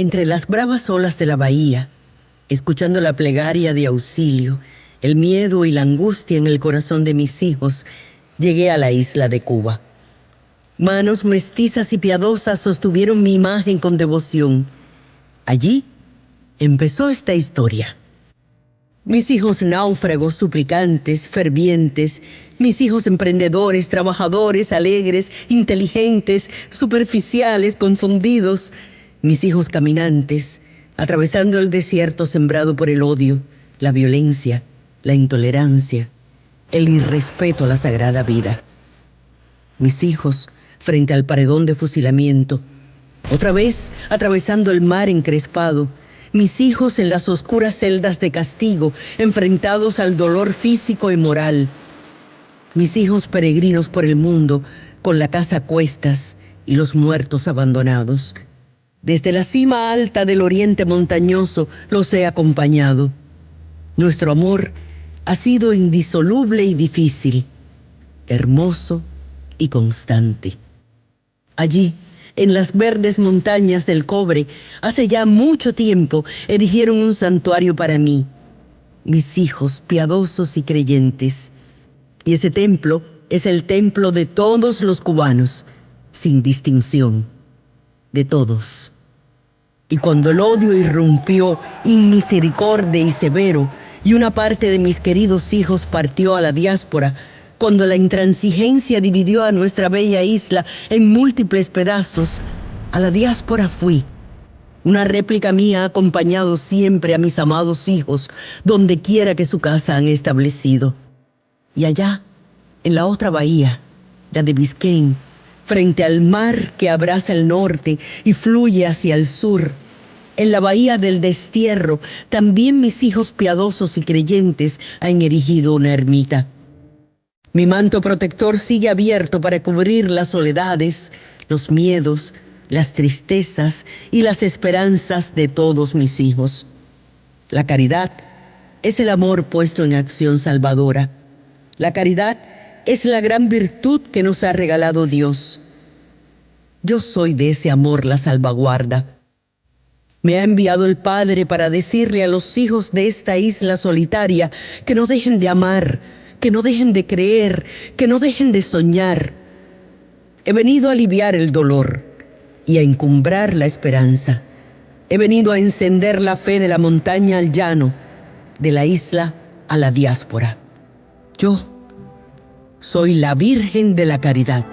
Entre las bravas olas de la bahía, escuchando la plegaria de auxilio, el miedo y la angustia en el corazón de mis hijos, llegué a la isla de Cuba. Manos mestizas y piadosas sostuvieron mi imagen con devoción. Allí empezó esta historia. Mis hijos náufragos, suplicantes, fervientes, mis hijos emprendedores, trabajadores, alegres, inteligentes, superficiales, confundidos, mis hijos caminantes, atravesando el desierto sembrado por el odio, la violencia, la intolerancia, el irrespeto a la sagrada vida. Mis hijos frente al paredón de fusilamiento, otra vez atravesando el mar encrespado, mis hijos en las oscuras celdas de castigo, enfrentados al dolor físico y moral. Mis hijos peregrinos por el mundo, con la casa a cuestas y los muertos abandonados. Desde la cima alta del oriente montañoso los he acompañado. Nuestro amor ha sido indisoluble y difícil, hermoso y constante. Allí, en las verdes montañas del Cobre, hace ya mucho tiempo, erigieron un santuario para mí, mis hijos piadosos y creyentes. Y ese templo es el templo de todos los cubanos, sin distinción, de todos. Y cuando el odio irrumpió, inmisericordia y severo, y una parte de mis queridos hijos partió a la diáspora, cuando la intransigencia dividió a nuestra bella isla en múltiples pedazos, a la diáspora fui. Una réplica mía ha acompañado siempre a mis amados hijos, donde quiera que su casa han establecido. Y allá, en la otra bahía, la de Biscayne, frente al mar que abraza el norte y fluye hacia el sur, en la bahía del destierro, también mis hijos piadosos y creyentes han erigido una ermita. Mi manto protector sigue abierto para cubrir las soledades, los miedos, las tristezas y las esperanzas de todos mis hijos. La caridad es el amor puesto en acción salvadora. La caridad es la gran virtud que nos ha regalado Dios. Yo soy de ese amor la salvaguarda. Me ha enviado el Padre para decirle a los hijos de esta isla solitaria que no dejen de amar, que no dejen de creer, que no dejen de soñar. He venido a aliviar el dolor y a encumbrar la esperanza. He venido a encender la fe de la montaña al llano, de la isla a la diáspora. Yo soy la Virgen de la Caridad.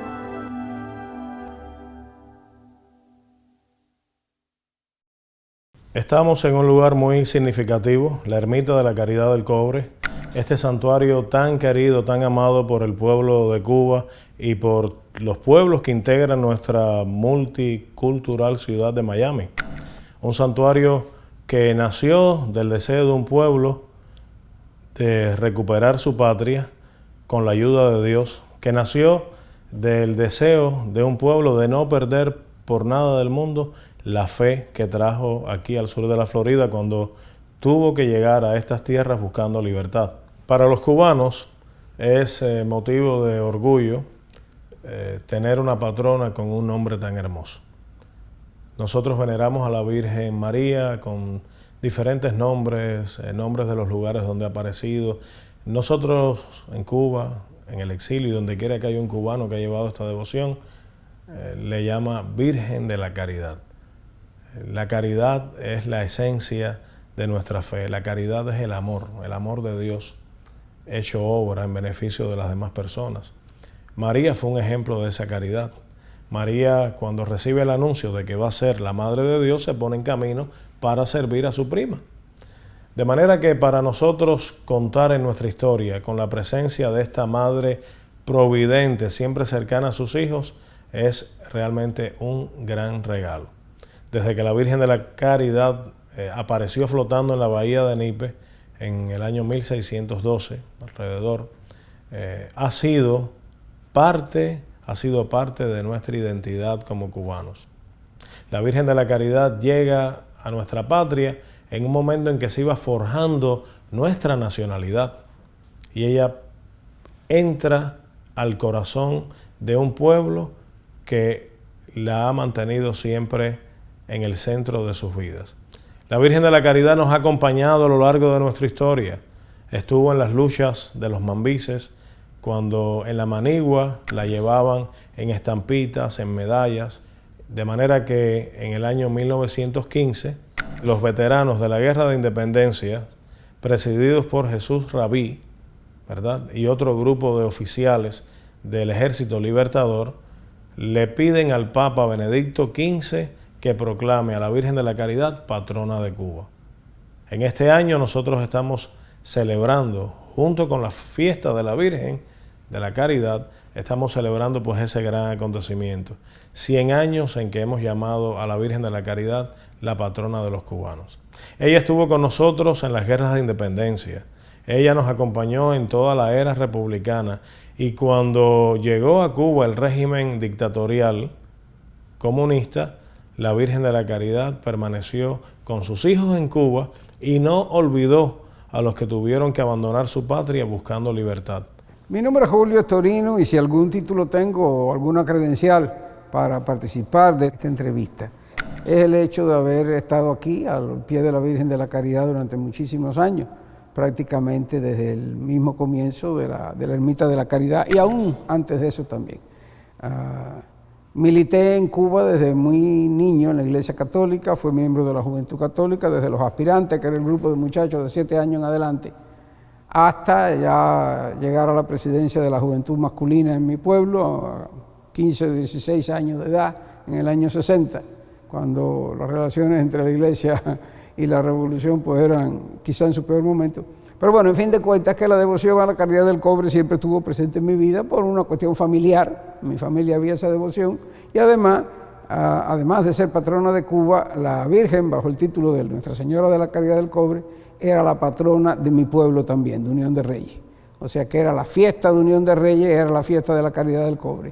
Estamos en un lugar muy significativo, la Ermita de la Caridad del Cobre, este santuario tan querido, tan amado por el pueblo de Cuba y por los pueblos que integran nuestra multicultural ciudad de Miami. Un santuario que nació del deseo de un pueblo de recuperar su patria con la ayuda de Dios, que nació del deseo de un pueblo de no perder por nada del mundo la fe que trajo aquí al sur de la Florida cuando tuvo que llegar a estas tierras buscando libertad. Para los cubanos es motivo de orgullo tener una patrona con un nombre tan hermoso. Nosotros veneramos a la Virgen María con diferentes nombres, nombres de los lugares donde ha aparecido. Nosotros en Cuba, en el exilio y donde quiera que haya un cubano que ha llevado esta devoción, le llama Virgen de la Caridad. La caridad es la esencia de nuestra fe. La caridad es el amor de Dios hecho obra en beneficio de las demás personas. María fue un ejemplo de esa caridad. María, cuando recibe el anuncio de que va a ser la Madre de Dios, se pone en camino para servir a su prima. De manera que para nosotros contar en nuestra historia con la presencia de esta Madre providente, siempre cercana a sus hijos, es realmente un gran regalo. Desde que la Virgen de la Caridad apareció flotando en la bahía de Nipe en el año 1612, alrededor, ha sido parte de nuestra identidad como cubanos. La Virgen de la Caridad llega a nuestra patria en un momento en que se iba forjando nuestra nacionalidad y ella entra al corazón de un pueblo que la ha mantenido siempre en el centro de sus vidas. La Virgen de la Caridad nos ha acompañado a lo largo de nuestra historia. Estuvo en las luchas de los mambises, cuando en la manigua la llevaban en estampitas, en medallas, de manera que en el año 1915 los veteranos de la Guerra de Independencia, presididos por Jesús Rabí, ¿verdad?, y otro grupo de oficiales del Ejército Libertador, le piden al Papa Benedicto XV que proclame a la Virgen de la Caridad patrona de Cuba. En este año nosotros estamos celebrando, junto con la fiesta de la Virgen de la Caridad, estamos celebrando pues ese gran acontecimiento. 100 años en que hemos llamado a la Virgen de la Caridad la patrona de los cubanos. Ella estuvo con nosotros en las guerras de independencia. Ella nos acompañó en toda la era republicana y cuando llegó a Cuba el régimen dictatorial comunista, la Virgen de la Caridad permaneció con sus hijos en Cuba y no olvidó a los que tuvieron que abandonar su patria buscando libertad. Mi nombre es Julio Estorino y si algún título tengo o alguna credencial para participar de esta entrevista es el hecho de haber estado aquí al pie de la Virgen de la Caridad durante muchísimos años, prácticamente desde el mismo comienzo de la Ermita de la Caridad y aún antes de eso también. Milité en Cuba desde muy niño en la Iglesia Católica, fui miembro de la Juventud Católica, desde los aspirantes, que era el grupo de muchachos de 7 años en adelante, hasta ya llegar a la presidencia de la Juventud Masculina en mi pueblo, a 15 o 16 años de edad, en el año 60, cuando las relaciones entre la Iglesia y la Revolución pues eran quizá en su peor momento. Pero bueno, en fin de cuentas que la devoción a la Caridad del Cobre siempre estuvo presente en mi vida por una cuestión familiar. En mi familia había esa devoción y además de ser patrona de Cuba, la Virgen, bajo el título de Nuestra Señora de la Caridad del Cobre, era la patrona de mi pueblo también, de Unión de Reyes. O sea que era la fiesta de Unión de Reyes, era la fiesta de la Caridad del Cobre,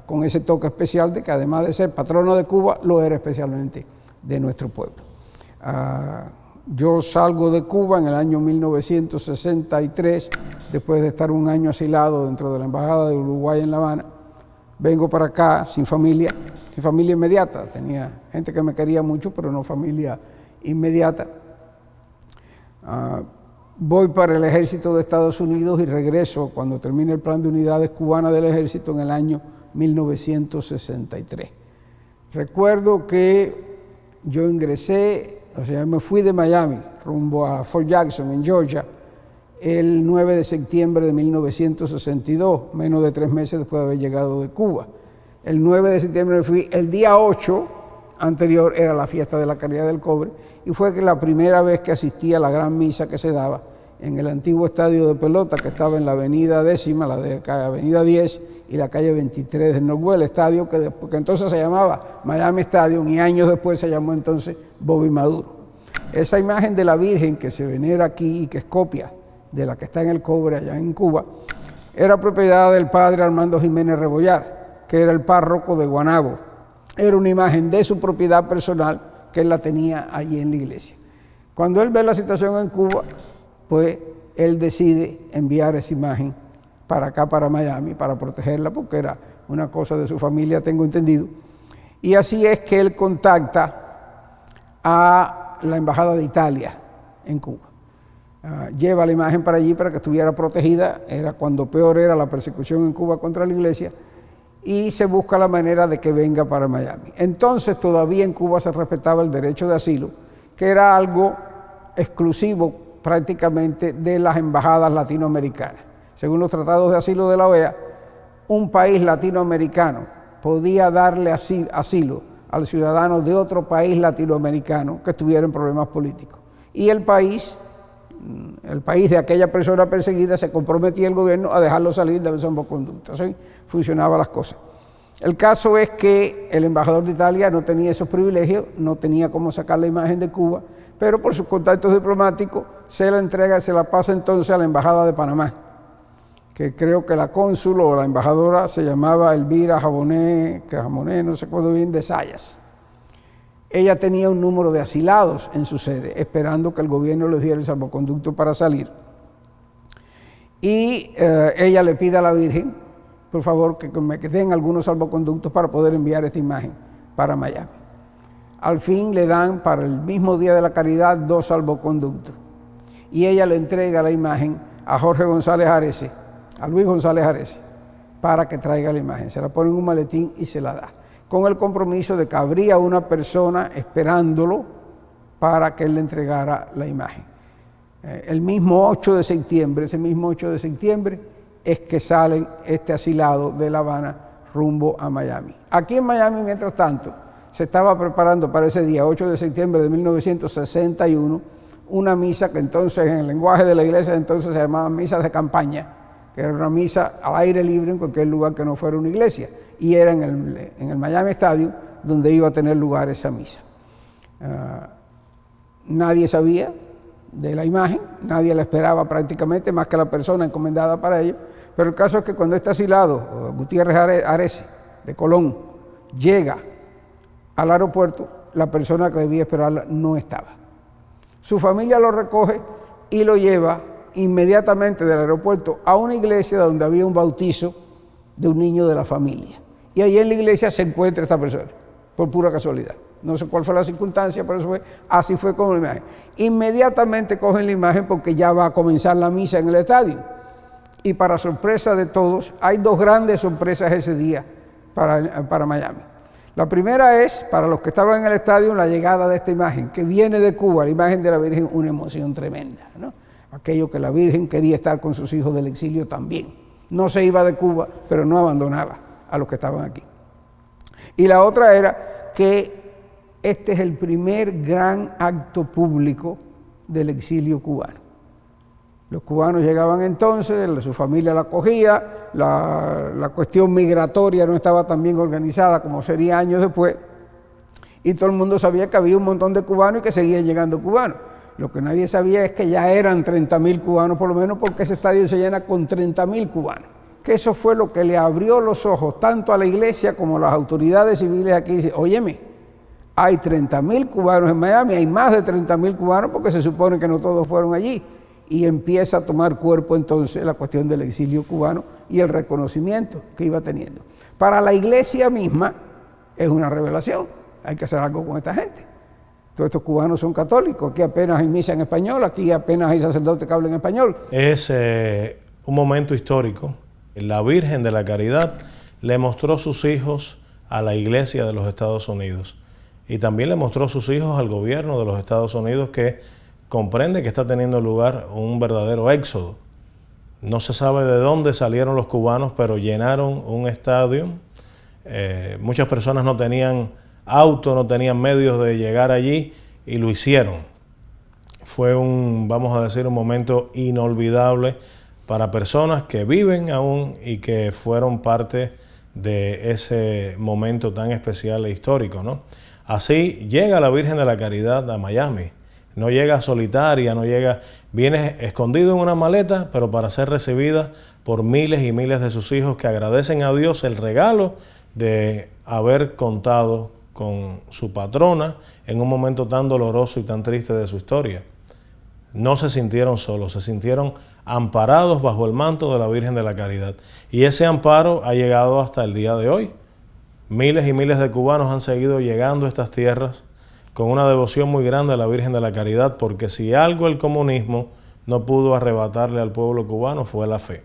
con ese toque especial de que además de ser patrona de Cuba, lo era especialmente de nuestro pueblo. Yo salgo de Cuba en el año 1963, después de estar un año asilado dentro de la Embajada de Uruguay en La Habana. Vengo para acá sin familia inmediata. Tenía gente que me quería mucho, pero no familia inmediata. Voy para el Ejército de Estados Unidos y regreso cuando termine el Plan de Unidades Cubana del Ejército en el año 1963. Recuerdo que yo me fui de Miami rumbo a Fort Jackson, en Georgia, el 9 de septiembre de 1962, menos de 3 meses después de haber llegado de Cuba. El 9 de septiembre me fui, el día 8 anterior era la fiesta de la Caridad del Cobre y fue la primera vez que asistí a la gran misa que se daba en el antiguo estadio de pelota que estaba en la avenida 10ª, la avenida 10 y la calle 23 de Norwell, estadio que entonces se llamaba Miami Stadium y años después se llamó entonces Bobby Maduro. Esa imagen de la Virgen que se venera aquí y que es copia de la que está en el Cobre allá en Cuba, era propiedad del padre Armando Jiménez Rebollar, que era el párroco de Guanabo. Era una imagen de su propiedad personal que él la tenía allí en la iglesia. Cuando él ve la situación en Cuba, pues él decide enviar esa imagen para acá, para Miami, para protegerla, porque era una cosa de su familia, tengo entendido. Y así es que él contacta a la Embajada de Italia en Cuba. Lleva la imagen para allí para que estuviera protegida, era cuando peor era la persecución en Cuba contra la iglesia, y se busca la manera de que venga para Miami. Entonces todavía en Cuba se respetaba el derecho de asilo, que era algo exclusivo prácticamente de las embajadas latinoamericanas. Según los tratados de asilo de la OEA, un país latinoamericano podía darle asilo al ciudadano de otro país latinoamericano que estuviera en problemas políticos. Y el país de aquella persona perseguida se comprometía el gobierno a dejarlo salir de salvoconducto. Así funcionaban las cosas. El caso es que el embajador de Italia no tenía esos privilegios, no tenía cómo sacar la imagen de Cuba, pero por sus contactos diplomáticos se la pasa entonces a la Embajada de Panamá, que creo que la cónsul o la embajadora se llamaba Elvira Jaboné, no se acuerdo bien, de Sayas. Ella tenía un número de asilados en su sede, esperando que el gobierno les diera el salvoconducto para salir. Y ella le pide a la Virgen, por favor, que me den algunos salvoconductos para poder enviar esta imagen para Miami. al fin le dan para el mismo Día de la Caridad 2 salvoconductos. Y ella le entrega la imagen a Jorge González Arese, a Luis González Arese, para que traiga la imagen. Se la pone en un maletín y se la da, con el compromiso de que habría una persona esperándolo para que él le entregara la imagen. El mismo 8 de septiembre, ese mismo 8 de septiembre, es que salen este asilado de La Habana rumbo a Miami. Aquí en Miami, mientras tanto, se estaba preparando para ese día, 8 de septiembre de 1961, una misa que entonces, en el lenguaje de la iglesia, entonces se llamaba misa de campaña, que era una misa al aire libre en cualquier lugar que no fuera una iglesia, y era en el Miami Stadium donde iba a tener lugar esa misa. Nadie sabía de la imagen, nadie la esperaba prácticamente, más que la persona encomendada para ello, pero el caso es que cuando este asilado, Gutiérrez Arese, de Colón, llega al aeropuerto, la persona que debía esperarla no estaba. Su familia lo recoge y lo lleva inmediatamente del aeropuerto a una iglesia donde había un bautizo de un niño de la familia. Y allí en la iglesia se encuentra esta persona, por pura casualidad. No sé cuál fue la circunstancia, pero así fue con la imagen. Inmediatamente cogen la imagen porque ya va a comenzar la misa en el estadio. Y para sorpresa de todos, hay dos grandes sorpresas ese día para Miami. La primera es, para los que estaban en el estadio, la llegada de esta imagen, que viene de Cuba, la imagen de la Virgen, una emoción tremenda, ¿no? Aquello que la Virgen quería estar con sus hijos del exilio también. No se iba de Cuba, pero no abandonaba a los que estaban aquí. Y la otra era que este es el primer gran acto público del exilio cubano. Los cubanos llegaban entonces, su familia la acogía, la cuestión migratoria no estaba tan bien organizada como sería años después, y todo el mundo sabía que había un montón de cubanos y que seguían llegando cubanos. Lo que nadie sabía es que ya eran 30.000 cubanos por lo menos, porque ese estadio se llena con 30.000 cubanos. Que eso fue lo que le abrió los ojos tanto a la iglesia como a las autoridades civiles aquí. Dicen, óyeme, hay 30.000 cubanos en Miami, hay más de 30.000 cubanos porque se supone que no todos fueron allí. Y empieza a tomar cuerpo entonces la cuestión del exilio cubano y el reconocimiento que iba teniendo. Para la iglesia misma es una revelación, hay que hacer algo con esta gente. Todos estos cubanos son católicos, aquí apenas hay misa en español, aquí apenas hay sacerdotes que hablan en español. Es un momento histórico. La Virgen de la Caridad le mostró sus hijos a la Iglesia de los Estados Unidos y también le mostró sus hijos al gobierno de los Estados Unidos, que comprende que está teniendo lugar un verdadero éxodo. No se sabe de dónde salieron los cubanos, pero llenaron un estadio. Muchas personas no tenían auto, no tenían medios de llegar allí y lo hicieron. Fue vamos a decir, un momento inolvidable para personas que viven aún y que fueron parte de ese momento tan especial e histórico, ¿no? Así llega la Virgen de la Caridad a Miami. No llega solitaria, viene escondido en una maleta, pero para ser recibida por miles y miles de sus hijos que agradecen a Dios el regalo de haber contado con su patrona en un momento tan doloroso y tan triste de su historia. No se sintieron solos, se sintieron amparados bajo el manto de la Virgen de la Caridad. Y ese amparo ha llegado hasta el día de hoy. Miles y miles de cubanos han seguido llegando a estas tierras con una devoción muy grande a la Virgen de la Caridad, porque si algo el comunismo no pudo arrebatarle al pueblo cubano fue la fe.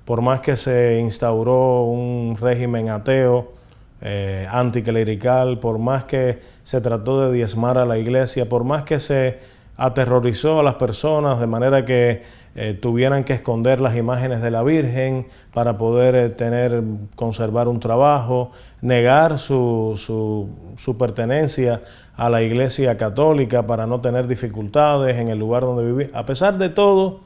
Por más que se instauró un régimen ateo, anticlerical, por más que se trató de diezmar a la iglesia, por más que se aterrorizó a las personas de manera que tuvieran que esconder las imágenes de la Virgen para poder conservar un trabajo, negar su pertenencia a la Iglesia Católica para no tener dificultades en el lugar donde vivir. A pesar de todo,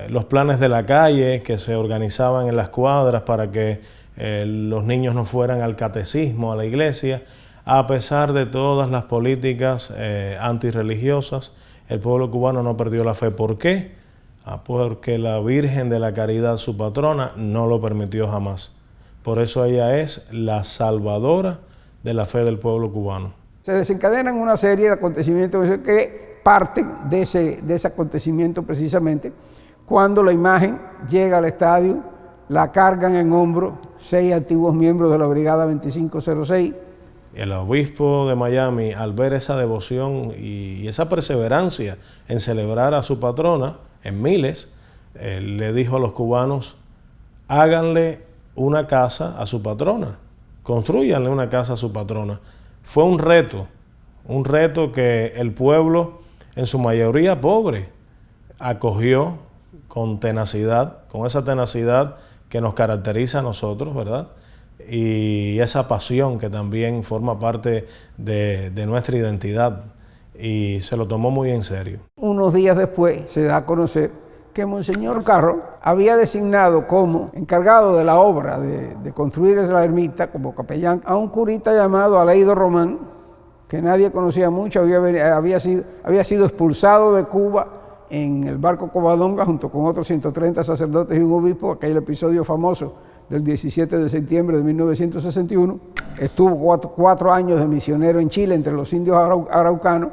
los planes de la calle que se organizaban en las cuadras para que los niños no fueran al catecismo, a la iglesia, a pesar de todas las políticas antirreligiosas, el pueblo cubano no perdió la fe. ¿Por qué? Porque la Virgen de la Caridad, su patrona, no lo permitió jamás. Por eso ella es la salvadora de la fe del pueblo cubano. Se desencadenan una serie de acontecimientos que parten de ese acontecimiento precisamente cuando la imagen llega al estadio, la cargan en hombros 6 antiguos miembros de la Brigada 2506, El obispo de Miami, al ver esa devoción y esa perseverancia en celebrar a su patrona en miles, le dijo a los cubanos: háganle una casa a su patrona, construyanle una casa a su patrona. Fue un reto que el pueblo, en su mayoría pobre, acogió con tenacidad, con esa tenacidad que nos caracteriza a nosotros, ¿verdad? Y esa pasión que también forma parte de nuestra identidad, y se lo tomó muy en serio. Unos días después se da a conocer que Monseñor Carroll había designado como encargado de la obra de construir esa ermita, como capellán, a un curita llamado Aleido Román, que nadie conocía mucho, había sido expulsado de Cuba en el barco Covadonga junto con otros 130 sacerdotes y un obispo, aquel episodio famoso del 17 de septiembre de 1961. Estuvo 4 años de misionero en Chile entre los indios araucanos.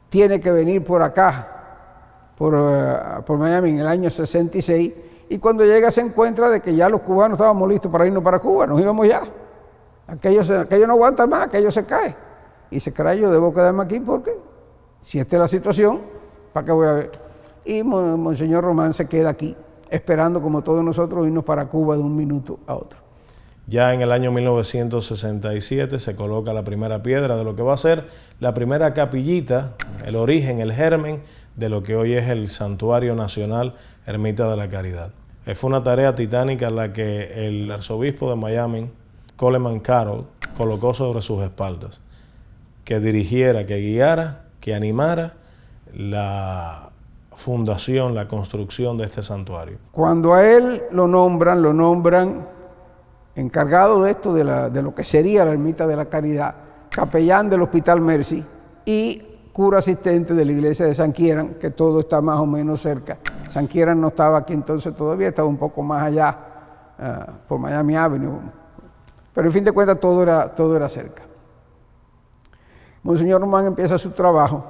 Tiene que venir por acá, por Miami en el año 66, y cuando llega se encuentra de que ya los cubanos estábamos listos para irnos para Cuba, nos íbamos ya. Aquello no aguanta más, aquello se cae. Y se cae, yo debo quedarme aquí porque si esta es la situación, ¿para qué voy a ver? Y Monseñor Román se queda aquí, esperando como todos nosotros irnos para Cuba de un minuto a otro. Ya en el año 1967 se coloca la primera piedra de lo que va a ser la primera capillita, el origen, el germen de lo que hoy es el Santuario Nacional Ermita de la Caridad. Fue una tarea titánica la que el arzobispo de Miami, Coleman Carroll, colocó sobre sus espaldas, que dirigiera, que guiara, que animara la fundación, la construcción de este santuario. Cuando a él lo nombran encargado de esto, de lo que sería la Ermita de la Caridad, capellán del Hospital Mercy y cura asistente de la iglesia de San Quieran, que todo está más o menos cerca. San Quieran no estaba aquí entonces todavía, estaba un poco más allá, por Miami Avenue, pero en fin de cuentas todo era cerca. Monseñor Román empieza su trabajo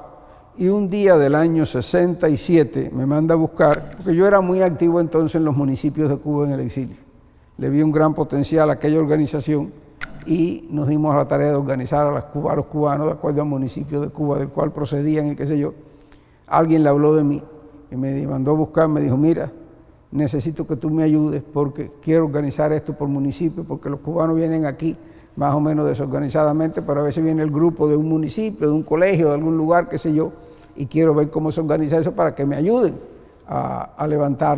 y un día del año 67 me manda a buscar, porque yo era muy activo entonces en los municipios de Cuba en el exilio. Le vi un gran potencial a aquella organización y nos dimos a la tarea de organizar a los cubanos de acuerdo al municipio de Cuba del cual procedían y qué sé yo. Alguien le habló de mí y me mandó a buscar, me dijo: mira, necesito que tú me ayudes porque quiero organizar esto por municipio, porque los cubanos vienen aquí más o menos desorganizadamente, pero a veces viene el grupo de un municipio, de un colegio, de algún lugar, qué sé yo, y quiero ver cómo se organiza eso para que me ayuden a levantar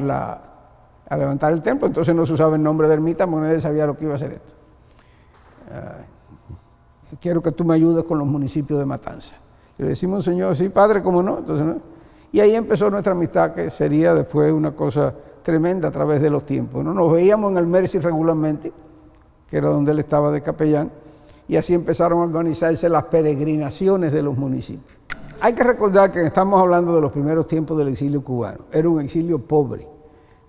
el templo. Entonces no se usaba el nombre de ermita, porque nadie sabía lo que iba a hacer esto. Quiero que tú me ayudes con los municipios de Matanza. Y le decimos: Señor, sí, Padre, ¿cómo no? Entonces, ¿no? Y ahí empezó nuestra amistad, que sería después una cosa tremenda a través de los tiempos, ¿no? Nos veíamos en el Mercy regularmente, que era donde él estaba de capellán, y así empezaron a organizarse las peregrinaciones de los municipios. Hay que recordar que estamos hablando de los primeros tiempos del exilio cubano. Era un exilio pobre.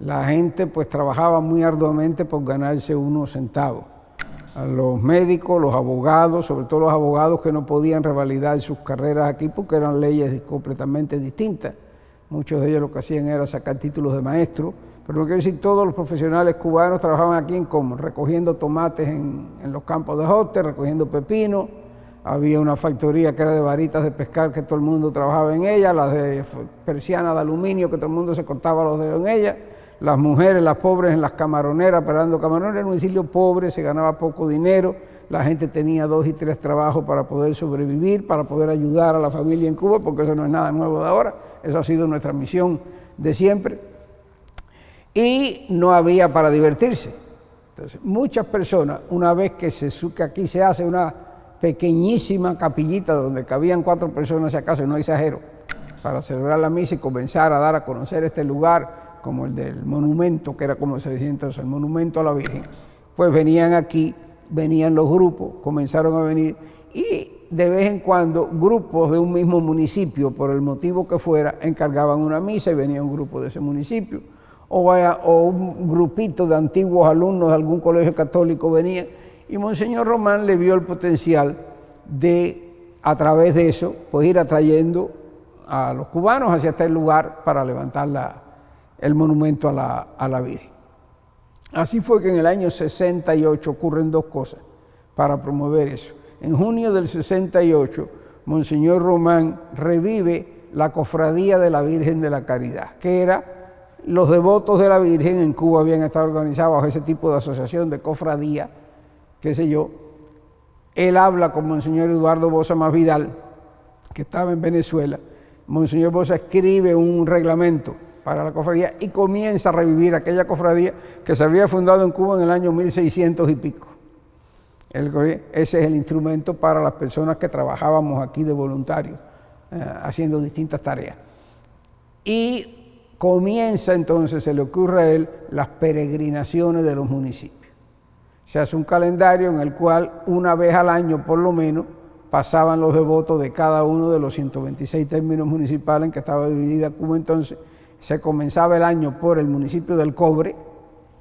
La gente pues trabajaba muy arduamente por ganarse unos centavos. A los médicos, los abogados, sobre todo los abogados que no podían revalidar sus carreras aquí porque eran leyes completamente distintas. Muchos de ellos lo que hacían era sacar títulos de maestro, pero no quiero decir todos los profesionales cubanos trabajaban aquí en como recogiendo tomates en los campos de jote, recogiendo pepinos. Había una factoría que era de varitas de pescar que todo el mundo trabajaba en ella, las de persianas de aluminio que todo el mundo se cortaba los dedos en ella. Las mujeres, las pobres en las camaroneras, parando camarones. Era un exilio pobre, se ganaba poco dinero, la gente tenía 2 y 3 trabajos para poder sobrevivir, para poder ayudar a la familia en Cuba, porque eso no es nada nuevo de ahora, eso ha sido nuestra misión de siempre. Y no había para divertirse. Entonces, muchas personas, una vez que aquí se hace una pequeñísima capillita donde cabían 4 personas, si acaso, no exagero, para celebrar la misa y comenzar a dar a conocer este lugar, como el del monumento, que era como se decía entonces, el monumento a la Virgen, pues venían aquí, venían los grupos, comenzaron a venir, y de vez en cuando grupos de un mismo municipio, por el motivo que fuera, encargaban una misa y venía un grupo de ese municipio, o un grupito de antiguos alumnos de algún colegio católico venía, y Monseñor Román le vio el potencial de, a través de eso, pues ir atrayendo a los cubanos hacia este lugar para levantar el monumento a la Virgen. Así fue que en el año 68 ocurren 2 cosas. para promover eso. En junio del 68, Monseñor Román revive la Cofradía de la Virgen de la Caridad, que era los devotos de la Virgen. En Cuba habían estado organizados bajo ese tipo de asociación, de cofradía, qué sé yo. Él habla con Monseñor Eduardo Bosa Más Vidal, que estaba en Venezuela. Monseñor Bosa escribe un reglamento para la cofradía y comienza a revivir aquella cofradía que se había fundado en Cuba en el año 1600 y pico. Ese es el instrumento para las personas que trabajábamos aquí de voluntarios, haciendo distintas tareas. Y comienza entonces, se le ocurre a él, las peregrinaciones de los municipios. Se hace un calendario en el cual una vez al año por lo menos pasaban los devotos de cada uno de los 126 términos municipales en que estaba dividida Cuba. Entonces se comenzaba el año por el municipio del Cobre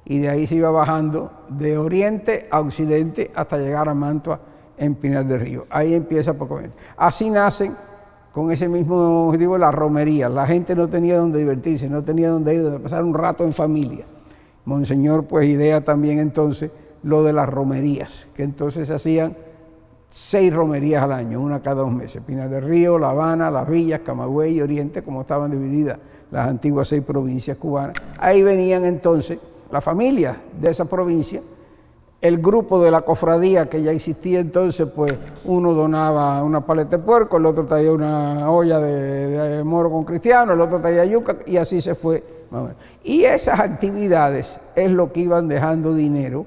y de ahí se iba bajando de oriente a occidente hasta llegar a Mantua en Pinar del Río. Ahí empieza poco a poco. Así nacen, con ese mismo objetivo, las romerías. La gente no tenía donde divertirse, no tenía donde ir, donde pasar un rato en familia. Monseñor pues idea también entonces lo de las romerías, que entonces se hacían 6 romerías al año, una cada 2 meses. Pinar del Río, La Habana, Las Villas, Camagüey y Oriente, como estaban divididas las antiguas 6 provincias cubanas. Ahí venían entonces las familias de esa provincia, el grupo de la cofradía que ya existía entonces, pues uno donaba una paleta de puerco, el otro traía una olla de moro con cristiano, el otro traía yuca, y así se fue. Y esas actividades es lo que iban dejando dinero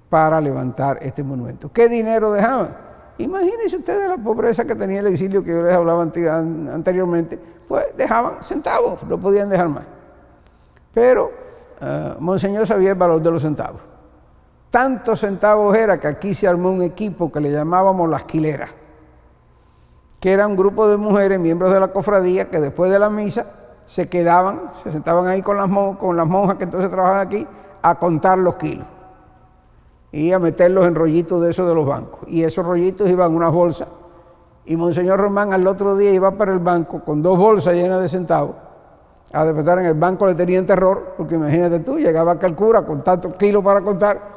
para levantar este monumento. ¿Qué dinero dejaban? Imagínense ustedes la pobreza que tenía el exilio que yo les hablaba anteriormente, pues dejaban centavos, no podían dejar más. Pero Monseñor sabía el valor de los centavos. Tantos centavos era que aquí se armó un equipo que le llamábamos las quileras, que era un grupo de mujeres, miembros de la cofradía, que después de la misa se quedaban, se sentaban ahí con las monjas que entonces trabajaban aquí, a contar los kilos y a meterlos en rollitos de esos de los bancos. Y esos rollitos iban en unas bolsas. Y Monseñor Román al otro día iba para el banco con 2 bolsas llenas de centavos. A despertar en el banco le tenían terror, porque imagínate tú, llegaba acá el cura con tantos kilos para contar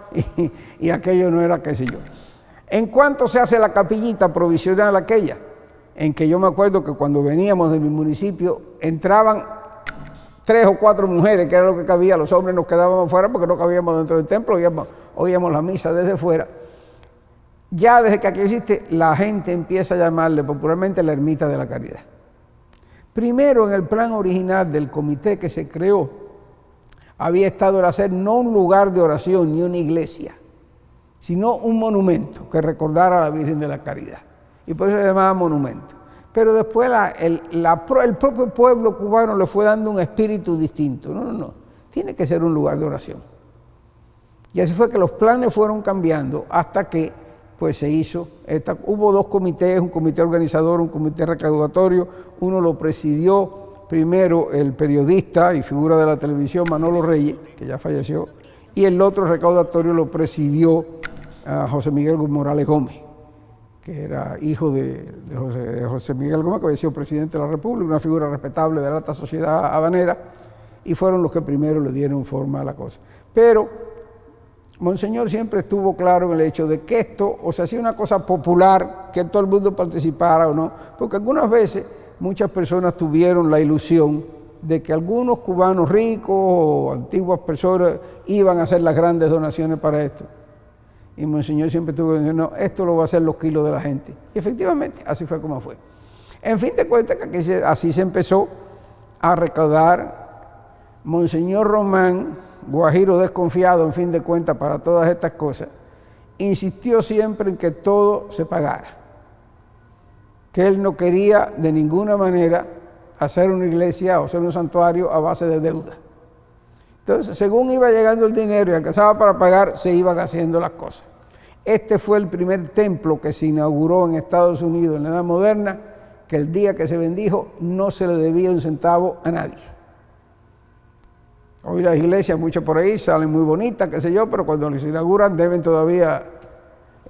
y aquello no era qué sé yo. ¿En cuánto se hace la capillita provisional aquella? En que yo me acuerdo que cuando veníamos de mi municipio entraban 3 o 4 mujeres, que era lo que cabía, los hombres nos quedábamos fuera porque no cabíamos dentro del templo, oíamos la misa desde fuera. Ya desde que aquí existe, la gente empieza a llamarle popularmente la Ermita de la Caridad. Primero, en el plan original del comité que se creó, había estado el hacer no un lugar de oración ni una iglesia, sino un monumento que recordara a la Virgen de la Caridad. Y por eso se llamaba monumento. Pero después el propio pueblo cubano le fue dando un espíritu distinto. No, tiene que ser un lugar de oración. Y así fue que los planes fueron cambiando hasta que pues se hizo. Hubo 2 comités, un comité organizador, un comité recaudatorio. Uno lo presidió primero el periodista y figura de la televisión Manolo Reyes, que ya falleció, y el otro recaudatorio lo presidió José Miguel Morales Gómez, que era hijo de José Miguel Gómez, que había sido presidente de la República, una figura respetable de la alta sociedad habanera, y fueron los que primero le dieron forma a la cosa. Pero Monseñor siempre estuvo claro en el hecho de que esto, o sea, si una cosa popular, que todo el mundo participara o no, porque algunas veces muchas personas tuvieron la ilusión de que algunos cubanos ricos o antiguas personas iban a hacer las grandes donaciones para esto. Y Monseñor siempre tuvo que decir, no, esto lo va a hacer los kilos de la gente. Y efectivamente, así fue como fue. En fin de cuentas, que así se empezó a recaudar. Monseñor Román, guajiro desconfiado, en fin de cuentas, para todas estas cosas, insistió siempre en que todo se pagara. Que él no quería de ninguna manera hacer una iglesia o hacer un santuario a base de deuda. Entonces, según iba llegando el dinero y alcanzaba para pagar, se iban haciendo las cosas. Este fue el primer templo que se inauguró en Estados Unidos en la Edad Moderna, que el día que se bendijo no se le debía un centavo a nadie. Hoy las iglesias, muchas por ahí, salen muy bonitas, qué sé yo, pero cuando les inauguran deben todavía,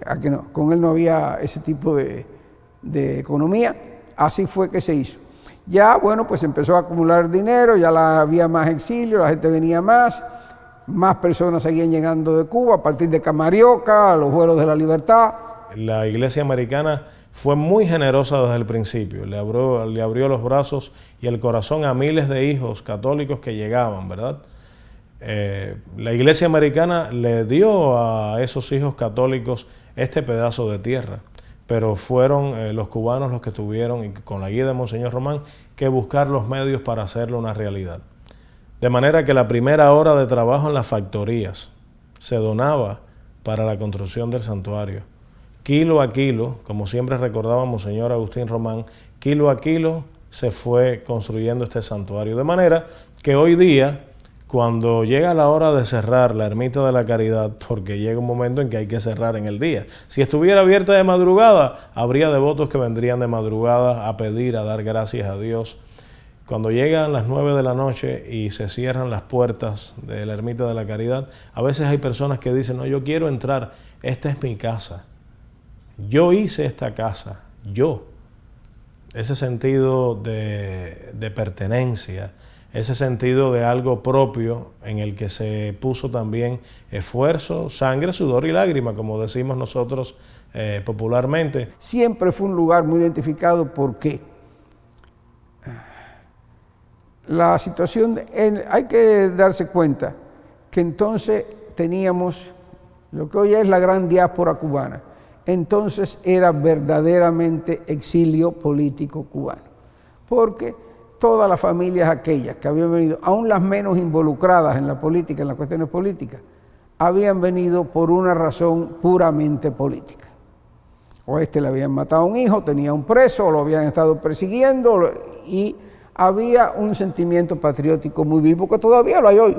aquí no, con él no había ese tipo de economía. Así fue que se hizo. Ya, bueno, pues empezó a acumular dinero, ya había más exilio, la gente venía más, más personas seguían llegando de Cuba a partir de Camarioca, a los vuelos de la Libertad. La Iglesia americana fue muy generosa desde el principio, le abrió los brazos y el corazón a miles de hijos católicos que llegaban, ¿verdad? La Iglesia americana le dio a esos hijos católicos este pedazo de tierra, pero fueron los cubanos los que tuvieron, y con la guía de Monseñor Román, que buscar los medios para hacerlo una realidad. De manera que la primera hora de trabajo en las factorías se donaba para la construcción del santuario. Kilo a kilo, como siempre recordaba Monseñor Agustín Román, kilo a kilo se fue construyendo este santuario. De manera que hoy día, cuando llega la hora de cerrar la Ermita de la Caridad, porque llega un momento en que hay que cerrar en el día. Si estuviera abierta de madrugada, habría devotos que vendrían de madrugada a pedir, a dar gracias a Dios. Cuando llegan las 9 de la noche y se cierran las puertas de la Ermita de la Caridad, a veces hay personas que dicen, no, yo quiero entrar, esta es mi casa. Yo hice esta casa, yo. Ese sentido de pertenencia, ese sentido de algo propio en el que se puso también esfuerzo, sangre, sudor y lágrima, como decimos nosotros popularmente. Siempre fue un lugar muy identificado porque la situación, hay que darse cuenta que entonces teníamos lo que hoy es la gran diáspora cubana. Entonces era verdaderamente exilio político cubano, porque todas las familias aquellas que habían venido, aún las menos involucradas en la política, en las cuestiones políticas, habían venido por una razón puramente política. O le habían matado a un hijo, tenía un preso, o lo habían estado persiguiendo, y había un sentimiento patriótico muy vivo, que todavía lo hay hoy,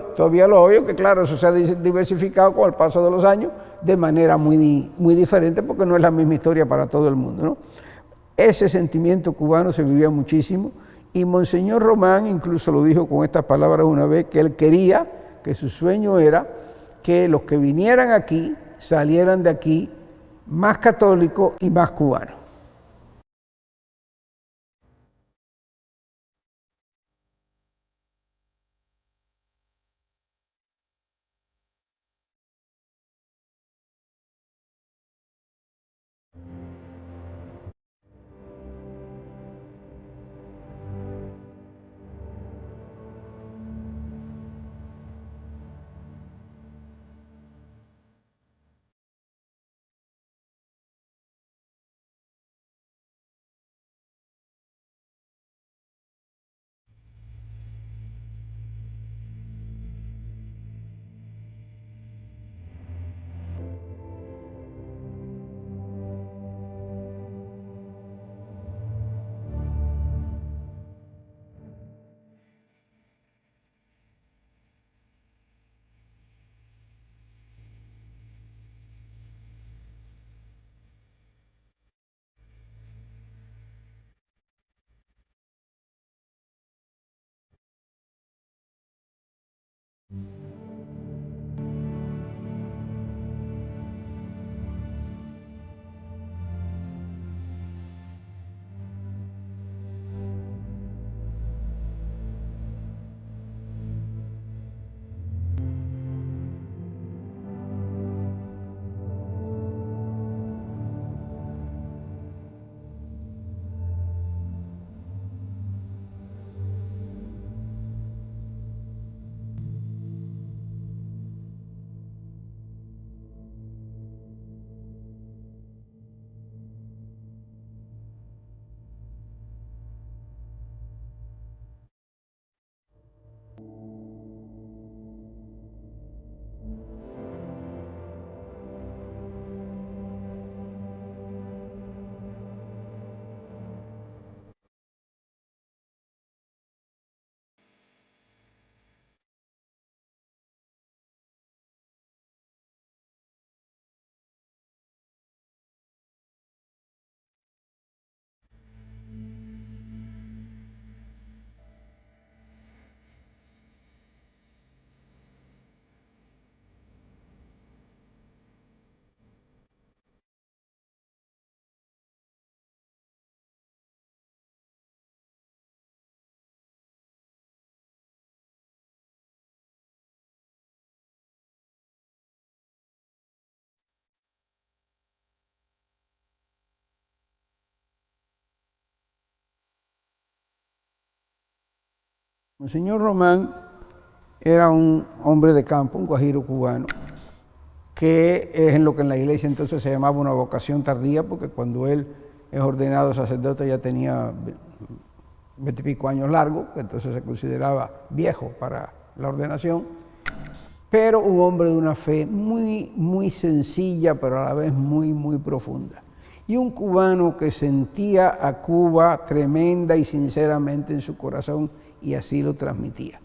que claro, eso se ha diversificado con el paso de los años de manera muy diferente, porque no es la misma historia para todo el mundo, ¿no? Ese sentimiento cubano se vivía muchísimo, y Monseñor Román incluso lo dijo con estas palabras una vez, que él quería, que su sueño era que los que vinieran aquí salieran de aquí más católicos y más cubanos. Monseñor Román era un hombre de campo, un guajiro cubano, que es en lo que en la iglesia entonces se llamaba una vocación tardía, porque cuando él es ordenado sacerdote ya tenía 20 y pico años largos, que entonces se consideraba viejo para la ordenación, pero un hombre de una fe muy, muy sencilla, pero a la vez muy, muy profunda. Y un cubano que sentía a Cuba tremenda y sinceramente en su corazón y así lo transmitía.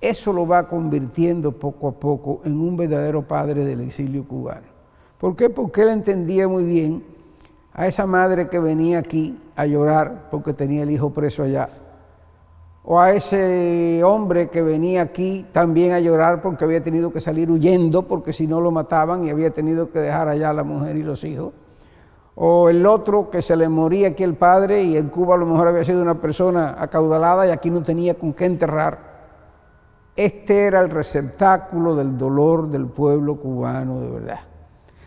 Eso lo va convirtiendo poco a poco en un verdadero padre del exilio cubano. ¿Por qué? Porque él entendía muy bien a esa madre que venía aquí a llorar porque tenía el hijo preso allá, o a ese hombre que venía aquí también a llorar porque había tenido que salir huyendo porque si no lo mataban y había tenido que dejar allá a la mujer y los hijos, o el otro que se le moría aquí el padre y en Cuba a lo mejor había sido una persona acaudalada y aquí no tenía con qué enterrar. Este era el receptáculo del dolor del pueblo cubano de verdad.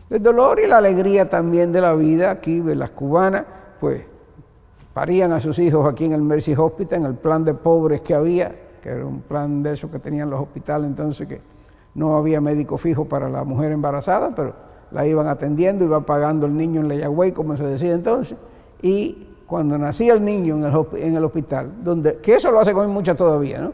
Del dolor y la alegría también de la vida. Aquí las cubanas pues parían a sus hijos aquí en el Mercy Hospital, en el plan de pobres que había, que era un plan de esos que tenían los hospitales entonces, que no había médico fijo para la mujer embarazada, pero la iban atendiendo, iba pagando el niño en la Yagüey, como se decía entonces, y cuando nacía el niño en el hospital, que eso lo hace con muchas todavía, ¿no?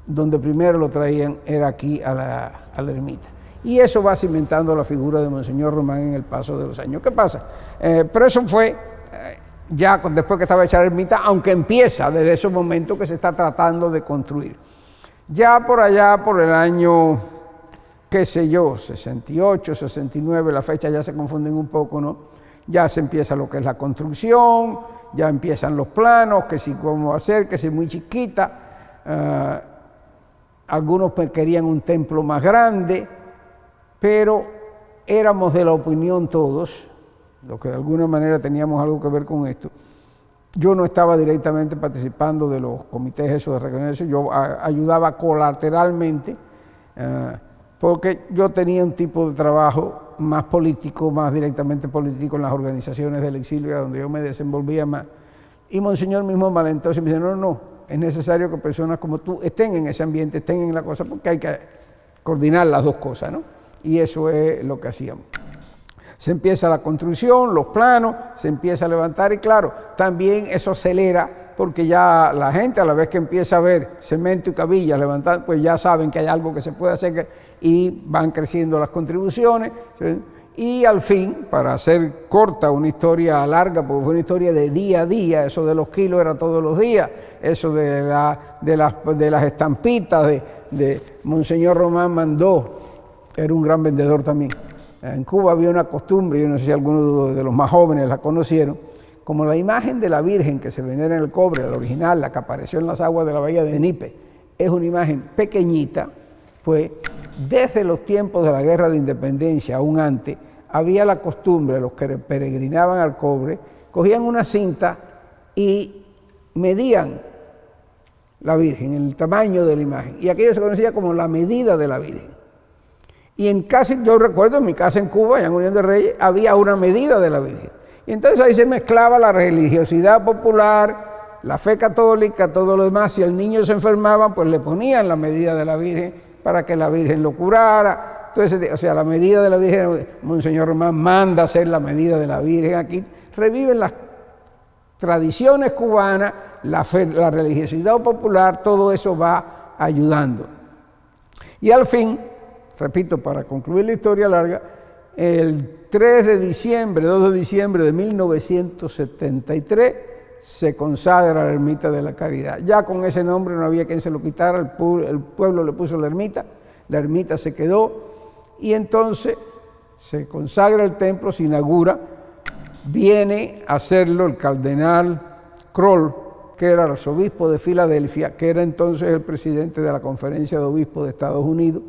Donde primero lo traían era aquí a la ermita. Y eso va cimentando la figura de Monseñor Román en el paso de los años. ¿Qué pasa? Pero eso fue ya después que estaba hecha la ermita, aunque empieza desde esos momentos que se está tratando de construir. Ya por allá, por el año, qué sé yo, 68, 69, las fechas ya se confunden un poco, ¿no? Ya se empieza lo que es la construcción, ya empiezan los planos, que si cómo hacer, que si muy chiquita. Algunos querían un templo más grande, pero éramos de la opinión todos, los que de alguna manera teníamos algo que ver con esto. Yo no estaba directamente participando de los comités esos de reconocimiento, yo ayudaba colateralmente, porque yo tenía un tipo de trabajo más político, más directamente político en las organizaciones del exilio, donde yo me desenvolvía más. Y Monseñor mismo me alentó y me dice, no, es necesario que personas como tú estén en ese ambiente, estén en la cosa, porque hay que coordinar las dos cosas, ¿no? Y eso es lo que hacíamos. Se empieza la construcción, los planos, se empieza a levantar y claro, también eso acelera porque ya la gente a la vez que empieza a ver cemento y cabillas levantar, pues ya saben que hay algo que se puede hacer y van creciendo las contribuciones. ¿Sí? Y al fin, para hacer corta una historia larga, porque fue una historia de día a día, eso de los kilos era todos los días, eso de las estampitas de Monseñor Román mandó, era un gran vendedor también. En Cuba había una costumbre, yo no sé si algunos de los más jóvenes la conocieron, como la imagen de la Virgen que se venera en el cobre, la original, la que apareció en las aguas de la bahía de Nipe, es una imagen pequeñita, pues desde los tiempos de la Guerra de Independencia, aún antes, había la costumbre, los que peregrinaban al cobre, cogían una cinta y medían la Virgen, el tamaño de la imagen, y aquello se conocía como la medida de la Virgen. Y yo recuerdo en mi casa en Cuba, en Unión de Reyes, había una medida de la Virgen. Y entonces ahí se mezclaba la religiosidad popular, la fe católica, todo lo demás. Si el niño se enfermaba, pues le ponían la medida de la Virgen para que la Virgen lo curara. Entonces, o sea, la medida de la Virgen, Monseñor Román manda hacer la medida de la Virgen. Aquí reviven las tradiciones cubanas, la fe, la religiosidad popular, todo eso va ayudando. Y al fin, repito, para concluir la historia larga, el 2 de diciembre de 1973 se consagra la Ermita de la Caridad. Ya con ese nombre no había quien se lo quitara, el pueblo le puso la ermita se quedó y entonces se consagra el templo, se inaugura, viene a hacerlo el cardenal Kroll, que era el arzobispo de Filadelfia, que era entonces el presidente de la Conferencia de Obispos de Estados Unidos.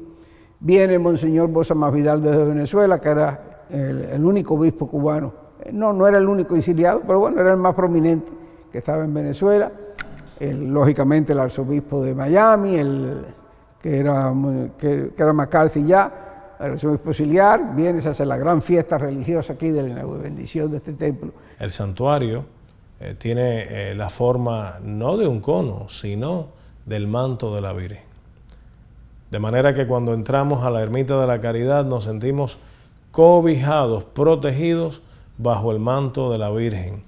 Viene Monseñor Bosa Masvidal desde Venezuela, que era el único obispo cubano. No era el único exiliado, pero bueno, era el más prominente que estaba en Venezuela. Lógicamente el arzobispo de Miami, que era McCarthy ya, el arzobispo auxiliar. Viene, se hace la gran fiesta religiosa aquí de la bendición de este templo. El santuario tiene la forma no de un cono, sino del manto de la Virgen. De manera que cuando entramos a la Ermita de la Caridad nos sentimos cobijados, protegidos bajo el manto de la Virgen.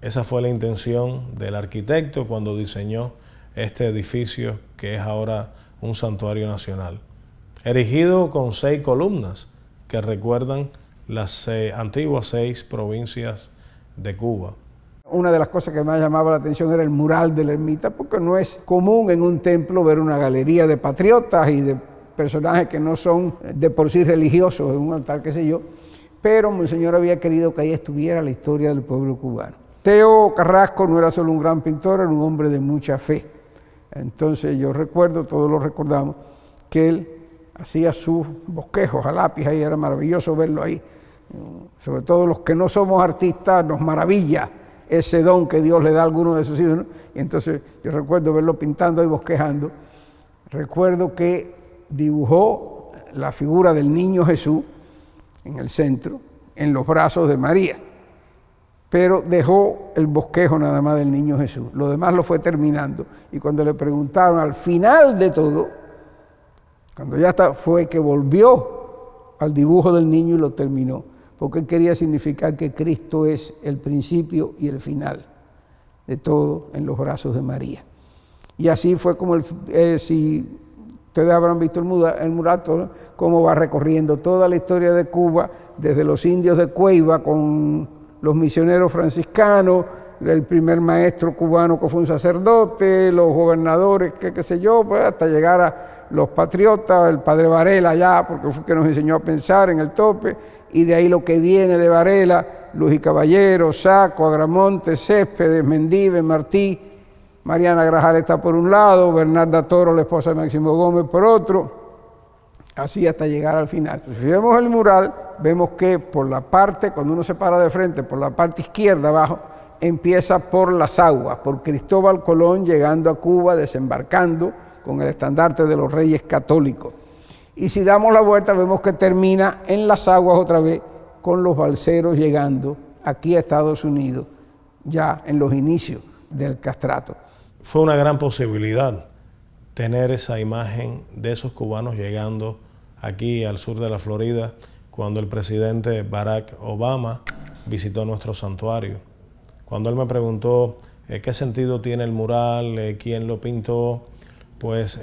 Esa fue la intención del arquitecto cuando diseñó este edificio que es ahora un santuario nacional, erigido con 6 columnas que recuerdan las antiguas 6 provincias de Cuba. Una de las cosas que más llamaba la atención era el mural de la ermita, porque no es común en un templo ver una galería de patriotas y de personajes que no son de por sí religiosos en un altar, qué sé yo, pero Monseñor había querido que ahí estuviera la historia del pueblo cubano. Teo Carrasco no era solo un gran pintor, era un hombre de mucha fe. Entonces yo recuerdo, todos lo recordamos, que él hacía sus bosquejos a lápiz, ahí era maravilloso verlo ahí. Sobre todo los que no somos artistas nos maravilla ese don que Dios le da a alguno de sus hijos, ¿no? Y entonces yo recuerdo verlo pintando y bosquejando. Recuerdo que dibujó la figura del niño Jesús en el centro, en los brazos de María, pero dejó el bosquejo nada más del niño Jesús. Lo demás lo fue terminando. Y cuando le preguntaron al final de todo, cuando ya está, fue que volvió al dibujo del niño y lo terminó, porque él quería significar que Cristo es el principio y el final de todo en los brazos de María. Y así fue como, si ustedes habrán visto el mural, ¿no? Cómo va recorriendo toda la historia de Cuba, desde los indios de Cueiva con los misioneros franciscanos, el primer maestro cubano que fue un sacerdote, los gobernadores, qué sé yo, pues hasta llegar a los patriotas, el padre Varela allá, porque fue que nos enseñó a pensar en el tope, y de ahí lo que viene de Varela, Luis y Caballero, Saco, Agramonte, Céspedes, Mendive, Martí, Mariana Grajal está por un lado, Bernarda Toro, la esposa de Máximo Gómez, por otro, así hasta llegar al final. Si vemos el mural, vemos que por la parte, cuando uno se para de frente, por la parte izquierda abajo, empieza por las aguas, por Cristóbal Colón llegando a Cuba, desembarcando con el estandarte de los Reyes Católicos. Y si damos la vuelta, vemos que termina en las aguas otra vez, con los balseros llegando aquí a Estados Unidos, ya en los inicios del castrato. Fue una gran posibilidad tener esa imagen de esos cubanos llegando aquí al sur de la Florida cuando el presidente Barack Obama visitó nuestro santuario. Cuando él me preguntó qué sentido tiene el mural, quién lo pintó, pues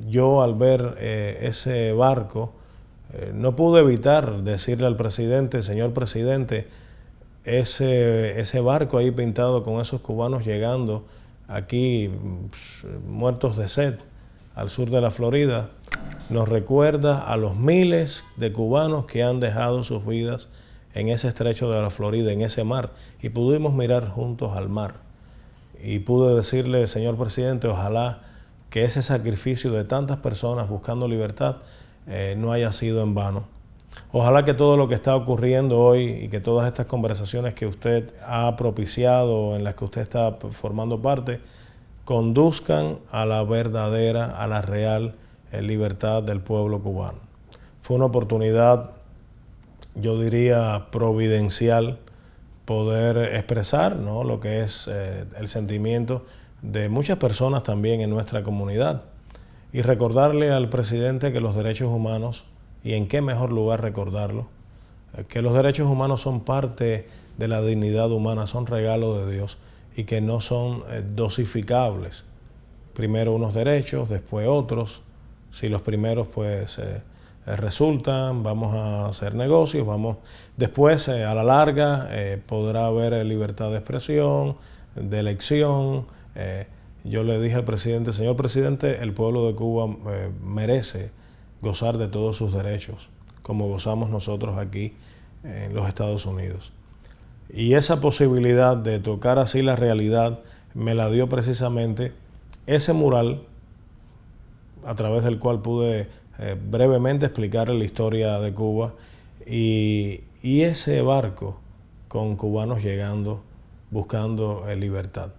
yo al ver ese barco no pude evitar decirle al presidente, señor presidente, ese barco ahí pintado con esos cubanos llegando aquí muertos de sed al sur de la Florida, nos recuerda a los miles de cubanos que han dejado sus vidas en ese estrecho de la Florida, en ese mar, y pudimos mirar juntos al mar. Y pude decirle, señor presidente, ojalá que ese sacrificio de tantas personas buscando libertad no haya sido en vano. Ojalá que todo lo que está ocurriendo hoy y que todas estas conversaciones que usted ha propiciado, en las que usted está formando parte, conduzcan a la verdadera, a la real libertad del pueblo cubano. Fue una oportunidad, yo diría, providencial, poder expresar, ¿no?, lo que es el sentimiento de muchas personas también en nuestra comunidad y recordarle al presidente que los derechos humanos, y en qué mejor lugar recordarlo, que los derechos humanos son parte de la dignidad humana, son regalo de Dios y que no son dosificables. Primero unos derechos, después otros. Si los primeros pues resultan, vamos a hacer negocios, después a la larga podrá haber libertad de expresión, de elección. Yo le dije al presidente, señor presidente, el pueblo de Cuba merece gozar de todos sus derechos, como gozamos nosotros aquí en los Estados Unidos. Y esa posibilidad de tocar así la realidad me la dio precisamente ese mural, a través del cual pude brevemente explicar la historia de Cuba y ese barco con cubanos llegando, buscando libertad.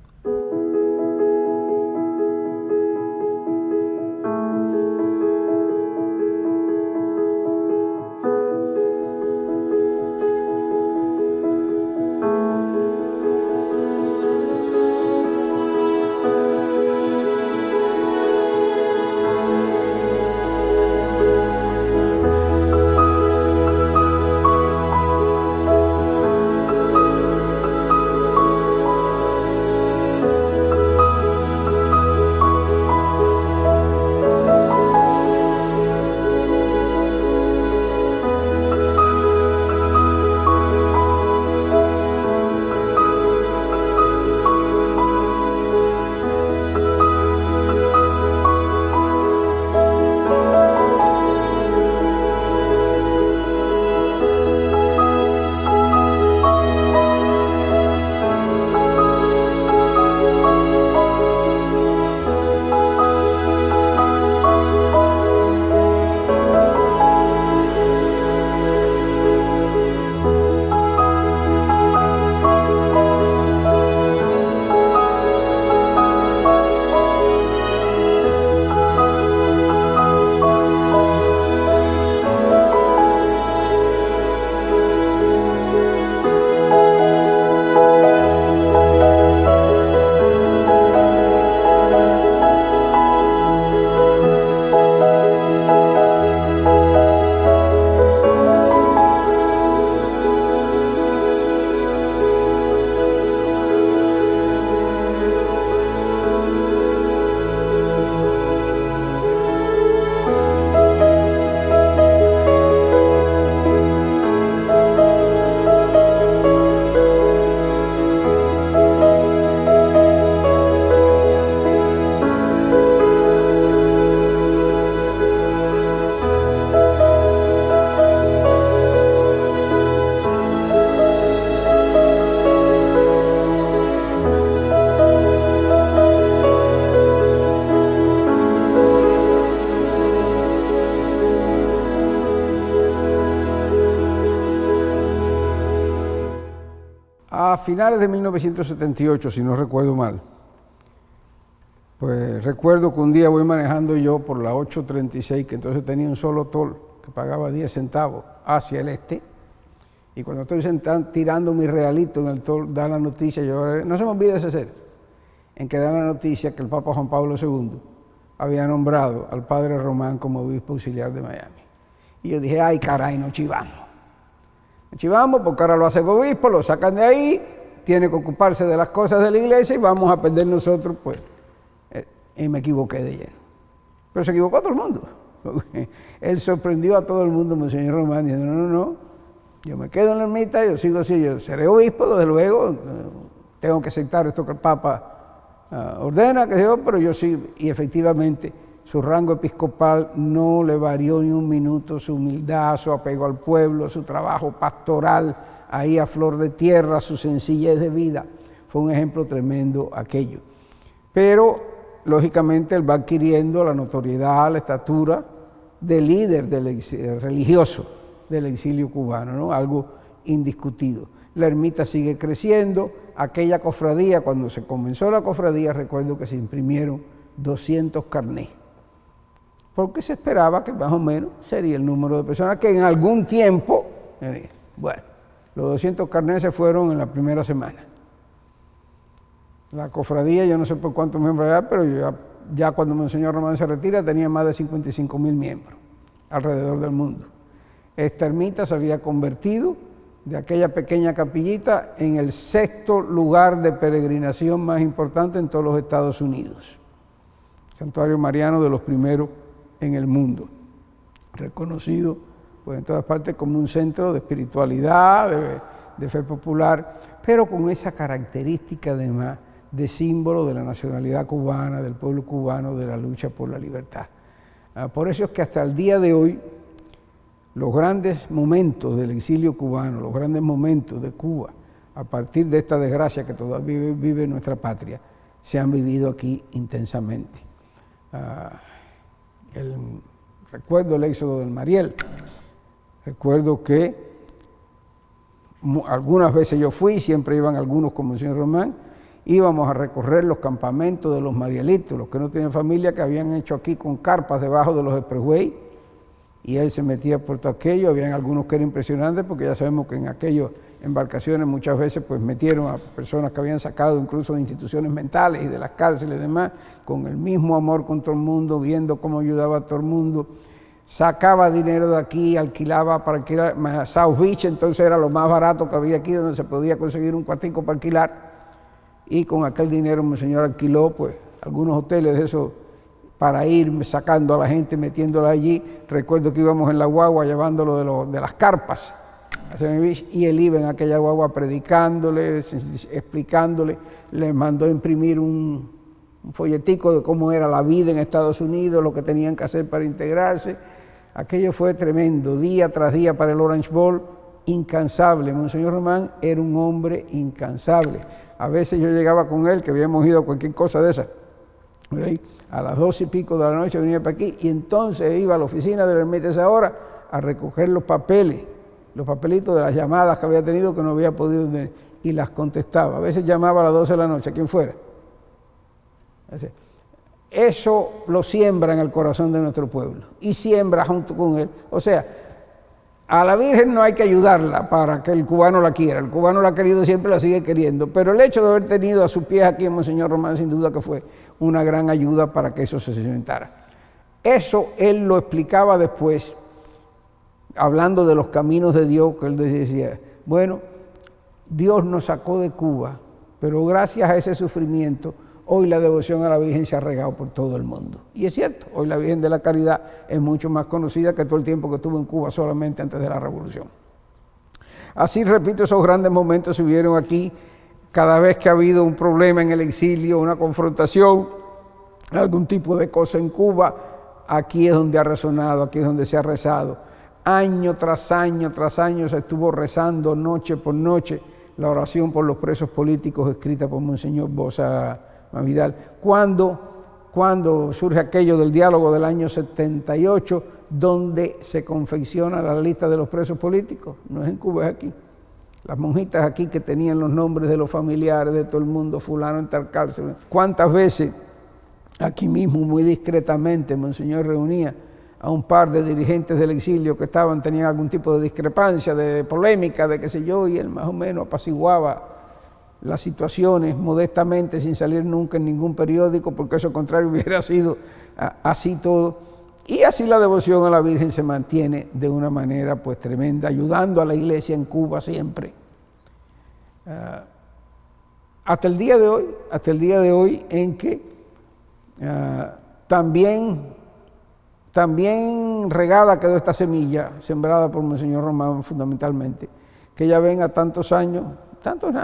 finales de 1978, si no recuerdo mal, pues recuerdo que un día voy manejando yo por la 836, que entonces tenía un solo toll que pagaba 10 centavos hacia el este, y cuando estoy tirando mi realito en el toll, da la noticia, no se me olvide ese ser, en que da la noticia que el Papa Juan Pablo II había nombrado al padre Román como obispo auxiliar de Miami. Y yo dije, ay caray, nos chivamos. Nos chivamos porque ahora lo hace el obispo, lo sacan de ahí, tiene que ocuparse de las cosas de la iglesia y vamos a perder nosotros, pues. Y me equivoqué de lleno. Pero se equivocó todo el mundo. Él sorprendió a todo el mundo, Monseñor Román, diciendo, no, yo me quedo en la ermita, yo sigo así, yo seré obispo, desde luego, tengo que aceptar esto que el Papa ordena, que yo, pero yo sí, y efectivamente su rango episcopal no le varió ni un minuto, su humildad, su apego al pueblo, su trabajo pastoral, ahí a flor de tierra, su sencillez de vida, fue un ejemplo tremendo aquello. Pero, lógicamente, él va adquiriendo la notoriedad, la estatura de líder religioso del exilio cubano, ¿no? Algo indiscutido. La ermita sigue creciendo. Aquella cofradía, cuando se comenzó la cofradía, recuerdo que se imprimieron 200 carnés, porque se esperaba que más o menos sería el número de personas que en algún tiempo, bueno, los 200 carnés se fueron en la primera semana. La cofradía, yo no sé por cuántos miembros había, pero ya cuando Monseñor Román se retira tenía más de 55,000 miembros alrededor del mundo. Esta ermita se había convertido de aquella pequeña capillita en el 6º lugar de peregrinación más importante en todos los Estados Unidos. Santuario mariano de los primeros en el mundo, reconocido pues en todas partes como un centro de espiritualidad, de fe popular, pero con esa característica además de símbolo de la nacionalidad cubana, del pueblo cubano, de la lucha por la libertad. Por eso es que hasta el día de hoy, los grandes momentos del exilio cubano, los grandes momentos de Cuba, a partir de esta desgracia que todavía vive nuestra patria, se han vivido aquí intensamente. Recuerdo el éxodo del Mariel, recuerdo que algunas veces yo fui, siempre iban algunos como el señor Román, íbamos a recorrer los campamentos de los marielitos, los que no tienen familia, que habían hecho aquí con carpas debajo de los expressway, y él se metía por todo aquello. Habían algunos que eran impresionantes, porque ya sabemos que en aquellas embarcaciones muchas veces pues metieron a personas que habían sacado incluso de instituciones mentales y de las cárceles y demás, con el mismo amor con todo el mundo, viendo cómo ayudaba a todo el mundo. Sacaba dinero de aquí, alquilaba para alquilar. South Beach entonces era lo más barato que había aquí, donde se podía conseguir un cuartico para alquilar, y con aquel dinero Monseñor alquiló pues algunos hoteles de esos para ir sacando a la gente, metiéndola allí. Recuerdo que íbamos en la guagua llevándolo de las carpas a Semi Beach, y él iba en aquella guagua predicándole, explicándole. Le mandó imprimir un folletico de cómo era la vida en Estados Unidos, lo que tenían que hacer para integrarse. Aquello fue tremendo, día tras día para el Orange Bowl, incansable. Monseñor Román era un hombre incansable. A veces yo llegaba con él, que habíamos ido a cualquier cosa de esas, a las 12 y pico de la noche venía para aquí, y entonces iba a la oficina de la ermita esa hora a recoger los papeles, los papelitos de las llamadas que había tenido que no había podido tener, y las contestaba. A veces llamaba a las 12 de la noche, a quien fuera. Eso lo siembra en el corazón de nuestro pueblo, y siembra junto con él. O sea, a la Virgen no hay que ayudarla para que el cubano la quiera. El cubano la ha querido siempre, la sigue queriendo. Pero el hecho de haber tenido a sus pies aquí en Monseñor Román, sin duda que fue una gran ayuda para que eso se cimentara. Eso él lo explicaba después, hablando de los caminos de Dios, que él decía, bueno, Dios nos sacó de Cuba, pero gracias a ese sufrimiento, hoy la devoción a la Virgen se ha regado por todo el mundo. Y es cierto, hoy la Virgen de la Caridad es mucho más conocida que todo el tiempo que estuvo en Cuba solamente antes de la Revolución. Así, repito, esos grandes momentos se vieron aquí cada vez que ha habido un problema en el exilio, una confrontación, algún tipo de cosa en Cuba. Aquí es donde ha resonado, aquí es donde se ha rezado. Año tras año tras año se estuvo rezando noche por noche la oración por los presos políticos escrita por Monseñor Bosa Vidal. Cuando surge aquello del diálogo del año 78, donde se confecciona la lista de los presos políticos, no es en Cuba, es aquí. Las monjitas aquí que tenían los nombres de los familiares de todo el mundo, fulano en tal cárcel. ¿Cuántas veces aquí mismo, muy discretamente, Monseñor reunía a un par de dirigentes del exilio que tenían algún tipo de discrepancia, de polémica, de qué sé yo, y él más o menos apaciguaba las situaciones modestamente, sin salir nunca en ningún periódico, porque eso contrario hubiera sido así todo. Y así la devoción a la Virgen se mantiene de una manera pues tremenda, ayudando a la iglesia en Cuba siempre. Hasta el día de hoy en que también regada quedó esta semilla, sembrada por Monseñor Román fundamentalmente, que ya ven a tantos años,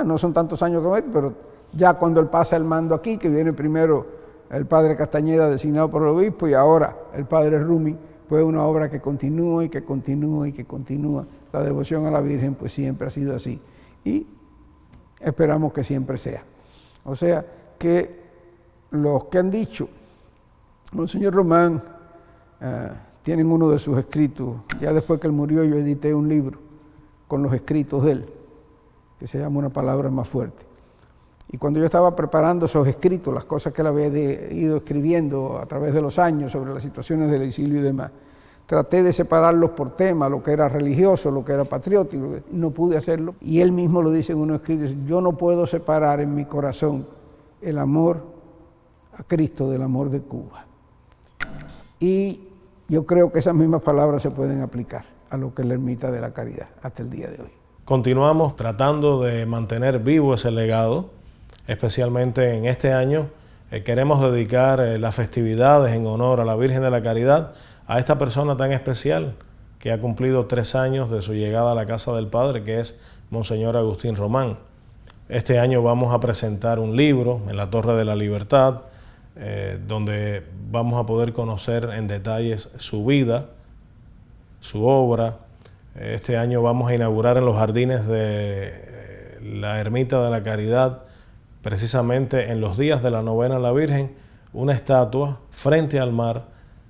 no son tantos años como este, pero ya cuando él pasa el mando aquí, que viene primero el padre Castañeda designado por el obispo y ahora el padre Rumi, pues una obra que continúa y que continúa y que continúa. La devoción a la Virgen pues siempre ha sido así y esperamos que siempre sea. O sea que los que han dicho, Monseñor Román, tienen uno de sus escritos, ya después que él murió yo edité un libro con los escritos de él, que se llama Una palabra más fuerte. Y cuando yo estaba preparando esos escritos, las cosas que él había ido escribiendo a través de los años sobre las situaciones del exilio y demás, traté de separarlos por tema, lo que era religioso, lo que era patriótico, no pude hacerlo. Y él mismo lo dice en unos escritos, yo no puedo separar en mi corazón el amor a Cristo del amor de Cuba. Y yo creo que esas mismas palabras se pueden aplicar a lo que es la Ermita de la Caridad hasta el día de hoy. Continuamos tratando de mantener vivo ese legado, especialmente en este año. Queremos dedicar las festividades en honor a la Virgen de la Caridad a esta persona tan especial que ha cumplido 3 años de su llegada a la casa del Padre, que es Monseñor Agustín Román. Este año vamos a presentar un libro en la Torre de la Libertad, donde vamos a poder conocer en detalles su vida, su obra. Este año vamos a inaugurar en los jardines de la Ermita de la Caridad, precisamente en los días de la novena a la Virgen, una estatua frente al mar,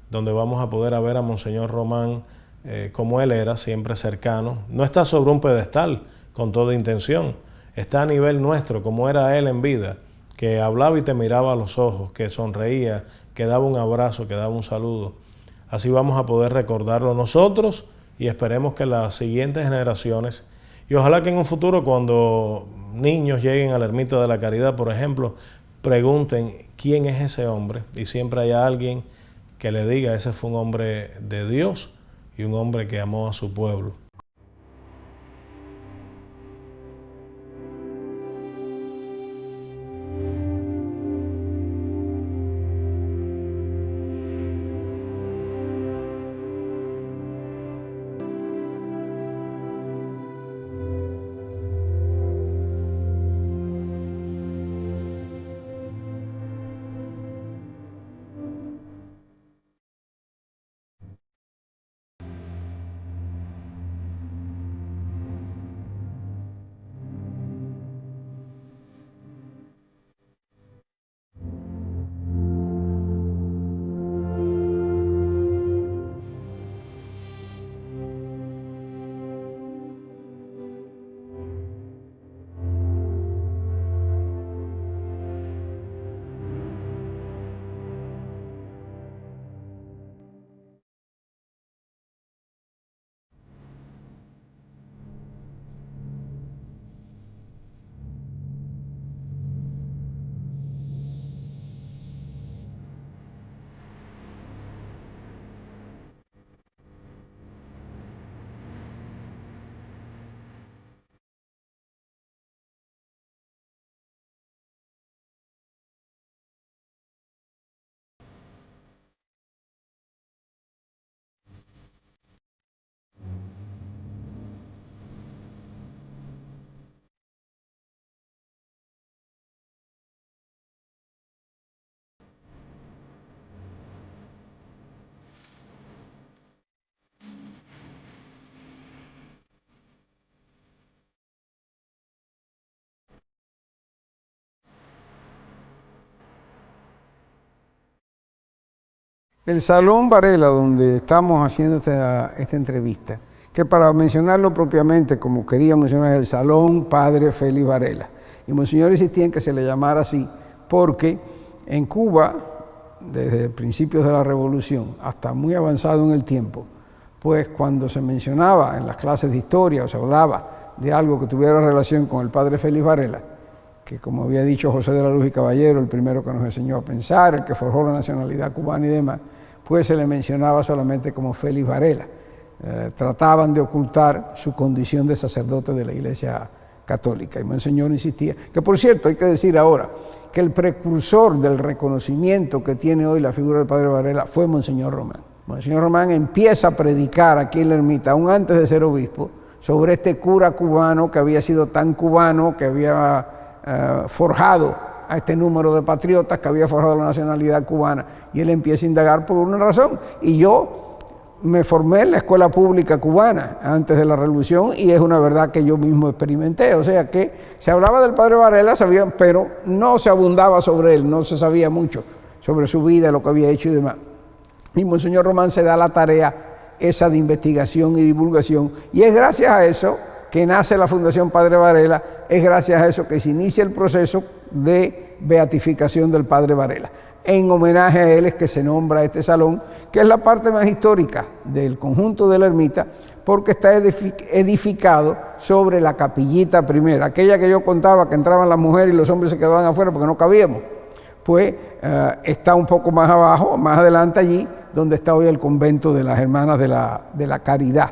donde vamos a poder ver a Monseñor Román como él era, siempre cercano. No está sobre un pedestal con toda intención, está a nivel nuestro, como era él en vida, que hablaba y te miraba a los ojos, que sonreía, que daba un abrazo, que daba un saludo. Así vamos a poder recordarlo nosotros y esperemos que las siguientes generaciones, y ojalá que en un futuro cuando niños lleguen a la Ermita de la Caridad, por ejemplo, pregunten quién es ese hombre y siempre haya alguien que le diga, ese fue un hombre de Dios y un hombre que amó a su pueblo. El Salón Varela, donde estamos haciendo esta entrevista, que para mencionarlo propiamente, como quería mencionar, el Salón Padre Félix Varela. Y Monseñor insistía en que se le llamara así, porque en Cuba, desde principios de la Revolución hasta muy avanzado en el tiempo, pues cuando se mencionaba en las clases de historia o se hablaba de algo que tuviera relación con el Padre Félix Varela, que como había dicho José de la Luz y Caballero, el primero que nos enseñó a pensar, el que forjó la nacionalidad cubana y demás, pues se le mencionaba solamente como Félix Varela. Trataban de ocultar su condición de sacerdote de la Iglesia Católica. Y Monseñor insistía, que por cierto hay que decir ahora, que el precursor del reconocimiento que tiene hoy la figura del Padre Varela fue Monseñor Román. Monseñor Román empieza a predicar aquí en la ermita, aún antes de ser obispo, sobre este cura cubano que había sido tan cubano, que había forjado a este número de patriotas, que había forjado la nacionalidad cubana, y él empieza a indagar por una razón. Y yo me formé en la escuela pública cubana antes de la revolución y es una verdad que yo mismo experimenté. O sea que se hablaba del Padre Varela, pero no se abundaba sobre él, no se sabía mucho sobre su vida, lo que había hecho y demás. Y Monseñor Román se da la tarea esa de investigación y divulgación, y es gracias a eso que nace la Fundación Padre Varela, es gracias a eso que se inicia el proceso de beatificación del Padre Varela. En homenaje a él es que se nombra este salón, que es la parte más histórica del conjunto de la ermita, porque está edificado sobre la capillita primera, aquella que yo contaba que entraban las mujeres y los hombres se quedaban afuera porque no cabíamos. Pues está un poco más abajo, más adelante allí, donde está hoy el convento de las Hermanas de la Caridad.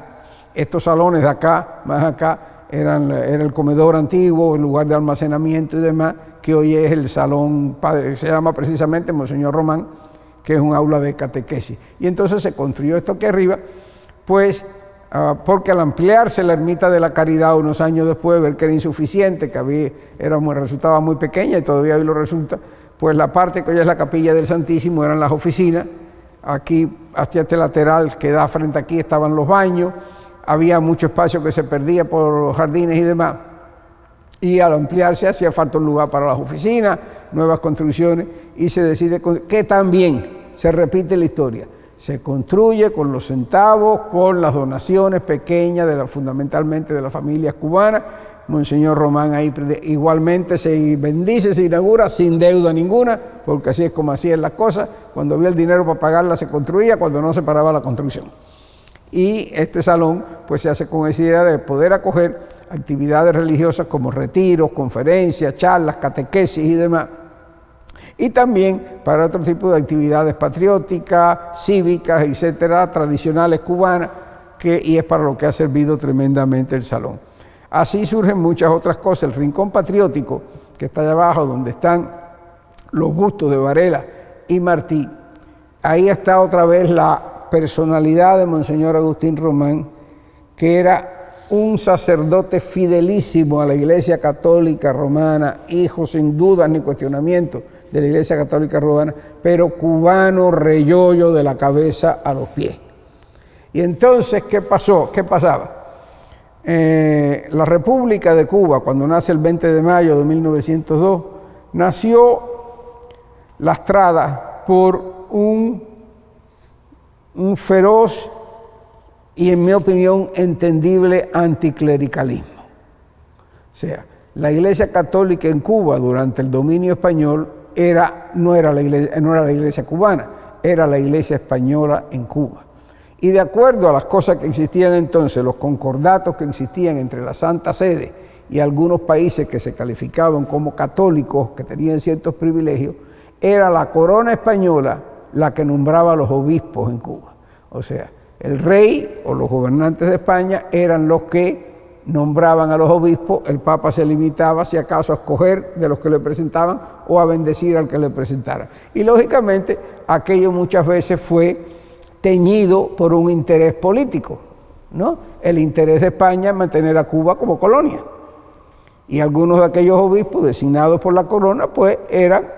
Estos salones de acá, más acá, era el comedor antiguo, el lugar de almacenamiento y demás, que hoy es el salón padre, se llama precisamente Monseñor Román, que es un aula de catequesis. Y entonces se construyó esto aquí arriba, pues porque al ampliarse la ermita de la Caridad unos años después, ver que era insuficiente, que resultaba muy pequeña y todavía hoy lo resulta, pues la parte que hoy es la capilla del Santísimo eran las oficinas. Aquí, hacia este lateral que da frente aquí, estaban los baños. Había mucho espacio que se perdía por los jardines y demás. Y al ampliarse hacía falta un lugar para las oficinas, nuevas construcciones, y se decide que también se repite la historia. Se construye con los centavos, con las donaciones pequeñas, fundamentalmente de las familias cubanas. Monseñor Román ahí igualmente se bendice, se inaugura sin deuda ninguna, porque así es como hacían las cosas. Cuando había el dinero para pagarla se construía, cuando no se paraba la construcción. Y este salón pues se hace con esa idea de poder acoger actividades religiosas como retiros, conferencias, charlas, catequesis y demás. Y también para otro tipo de actividades patrióticas, cívicas, etcétera, tradicionales cubanas, y es para lo que ha servido tremendamente el salón. Así surgen muchas otras cosas. El rincón patriótico, que está allá abajo, donde están los bustos de Varela y Martí, ahí está otra vez la personalidad de Monseñor Agustín Román, que era un sacerdote fidelísimo a la Iglesia Católica Romana, hijo sin dudas ni cuestionamiento de la Iglesia Católica Romana, pero cubano reyollo de la cabeza a los pies. Y entonces, ¿qué pasó? ¿Qué pasaba? La República de Cuba, cuando nace el 20 de mayo de 1902, nació lastrada por un feroz y, en mi opinión, entendible anticlericalismo. O sea, la Iglesia Católica en Cuba durante el dominio español no era la Iglesia cubana, era la Iglesia española en Cuba. Y de acuerdo a las cosas que existían entonces, los concordatos que existían entre la Santa Sede y algunos países que se calificaban como católicos, que tenían ciertos privilegios, era la corona española la que nombraba a los obispos en Cuba. O sea, el rey o los gobernantes de España eran los que nombraban a los obispos, el Papa se limitaba, si acaso, a escoger de los que le presentaban o a bendecir al que le presentara. Y lógicamente aquello muchas veces fue teñido por un interés político, ¿no? El interés de España en mantener a Cuba como colonia. Y algunos de aquellos obispos designados por la corona, pues eran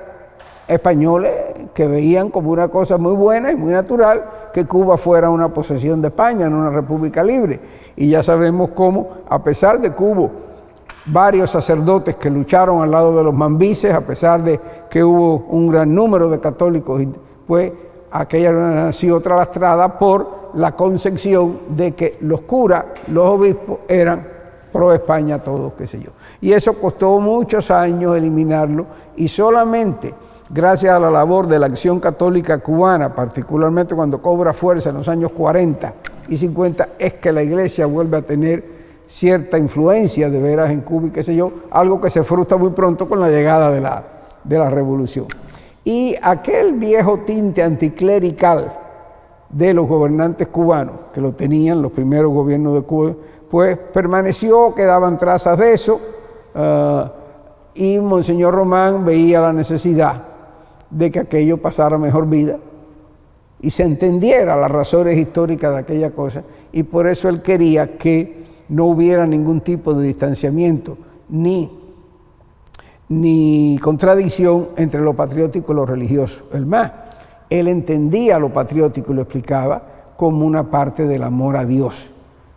españoles que veían como una cosa muy buena y muy natural que Cuba fuera una posesión de España, no una república libre. Y ya sabemos cómo, a pesar de que hubo varios sacerdotes que lucharon al lado de los mambises, a pesar de que hubo un gran número de católicos, pues aquella era una nación lastrada por la concepción de que los curas, los obispos, eran pro España todos, qué sé yo. Y eso costó muchos años eliminarlo, y solamente gracias a la labor de la Acción Católica Cubana, particularmente cuando cobra fuerza en los años 40 y 50, es que la Iglesia vuelve a tener cierta influencia de veras en Cuba y qué sé yo, algo que se frustra muy pronto con la llegada de la Revolución. Y aquel viejo tinte anticlerical de los gobernantes cubanos, que lo tenían los primeros gobiernos de Cuba, pues permaneció, quedaban trazas de eso, y Monseñor Román veía la necesidad de que aquello pasara mejor vida y se entendiera las razones históricas de aquella cosa, y por eso él quería que no hubiera ningún tipo de distanciamiento ni contradicción entre lo patriótico y lo religioso. Es más, él entendía lo patriótico y lo explicaba como una parte del amor a Dios.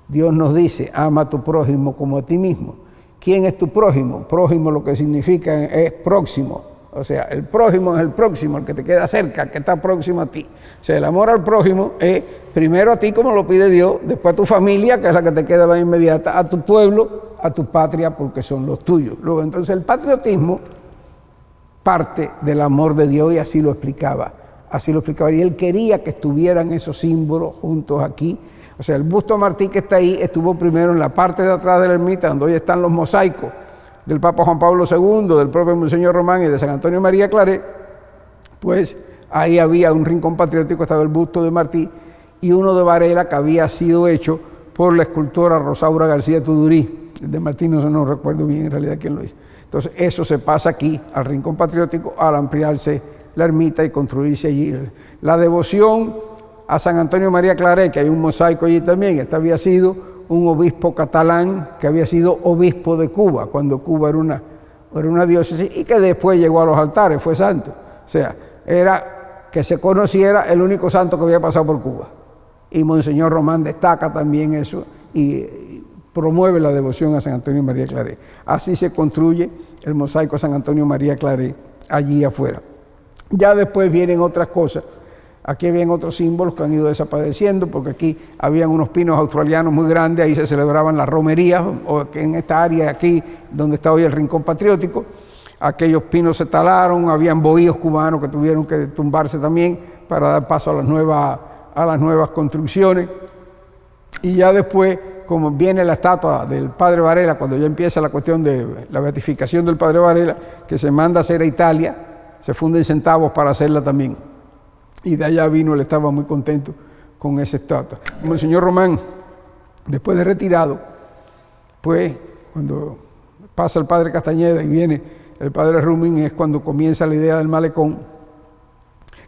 Dios nos dice, ama a tu prójimo como a ti mismo. ¿Quién es tu prójimo? Prójimo lo que significa es próximo. O sea, el prójimo es el próximo, el que te queda cerca, el que está próximo a ti. O sea, el amor al prójimo es primero a ti como lo pide Dios, después a tu familia, que es la que te queda más inmediata, a tu pueblo, a tu patria, porque son los tuyos. Luego, entonces, el patriotismo parte del amor de Dios, y así lo explicaba. Y él quería que estuvieran esos símbolos juntos aquí. O sea, el busto de Martí que está ahí estuvo primero en la parte de atrás de la ermita, donde hoy están los mosaicos del Papa Juan Pablo II, del propio Monseñor Román y de San Antonio María Claret. Pues ahí había un rincón patriótico, estaba el busto de Martí, y uno de Varela que había sido hecho por la escultora Rosaura García Tudurí. El de Martí no recuerdo bien en realidad quién lo hizo. Entonces eso se pasa aquí al rincón patriótico al ampliarse la ermita y construirse allí. La devoción a San Antonio María Claret, que hay un mosaico allí también. Este había sido un obispo catalán que había sido obispo de Cuba, cuando Cuba era una diócesis, y que después llegó a los altares, fue santo. O sea, era que se conociera el único santo que había pasado por Cuba. Y Monseñor Román destaca también eso y promueve la devoción a San Antonio María Claret. Así se construye el mosaico San Antonio María Claret allí afuera. Ya después vienen otras cosas. Aquí habían otros símbolos que han ido desapareciendo, porque aquí habían unos pinos australianos muy grandes, ahí se celebraban las romerías, o en esta área aquí donde está hoy el Rincón Patriótico. Aquellos pinos se talaron, habían bohíos cubanos que tuvieron que tumbarse también para dar paso a las nuevas construcciones. Y ya después, como viene la estatua del Padre Varela, cuando ya empieza la cuestión de la beatificación del Padre Varela, que se manda a hacer a Italia, se funden centavos para hacerla también. Y de allá vino, él estaba muy contento con esa estatua. Monseñor Román, después de retirado, pues cuando pasa el Padre Castañeda y viene el Padre Rumín, es cuando comienza la idea del malecón,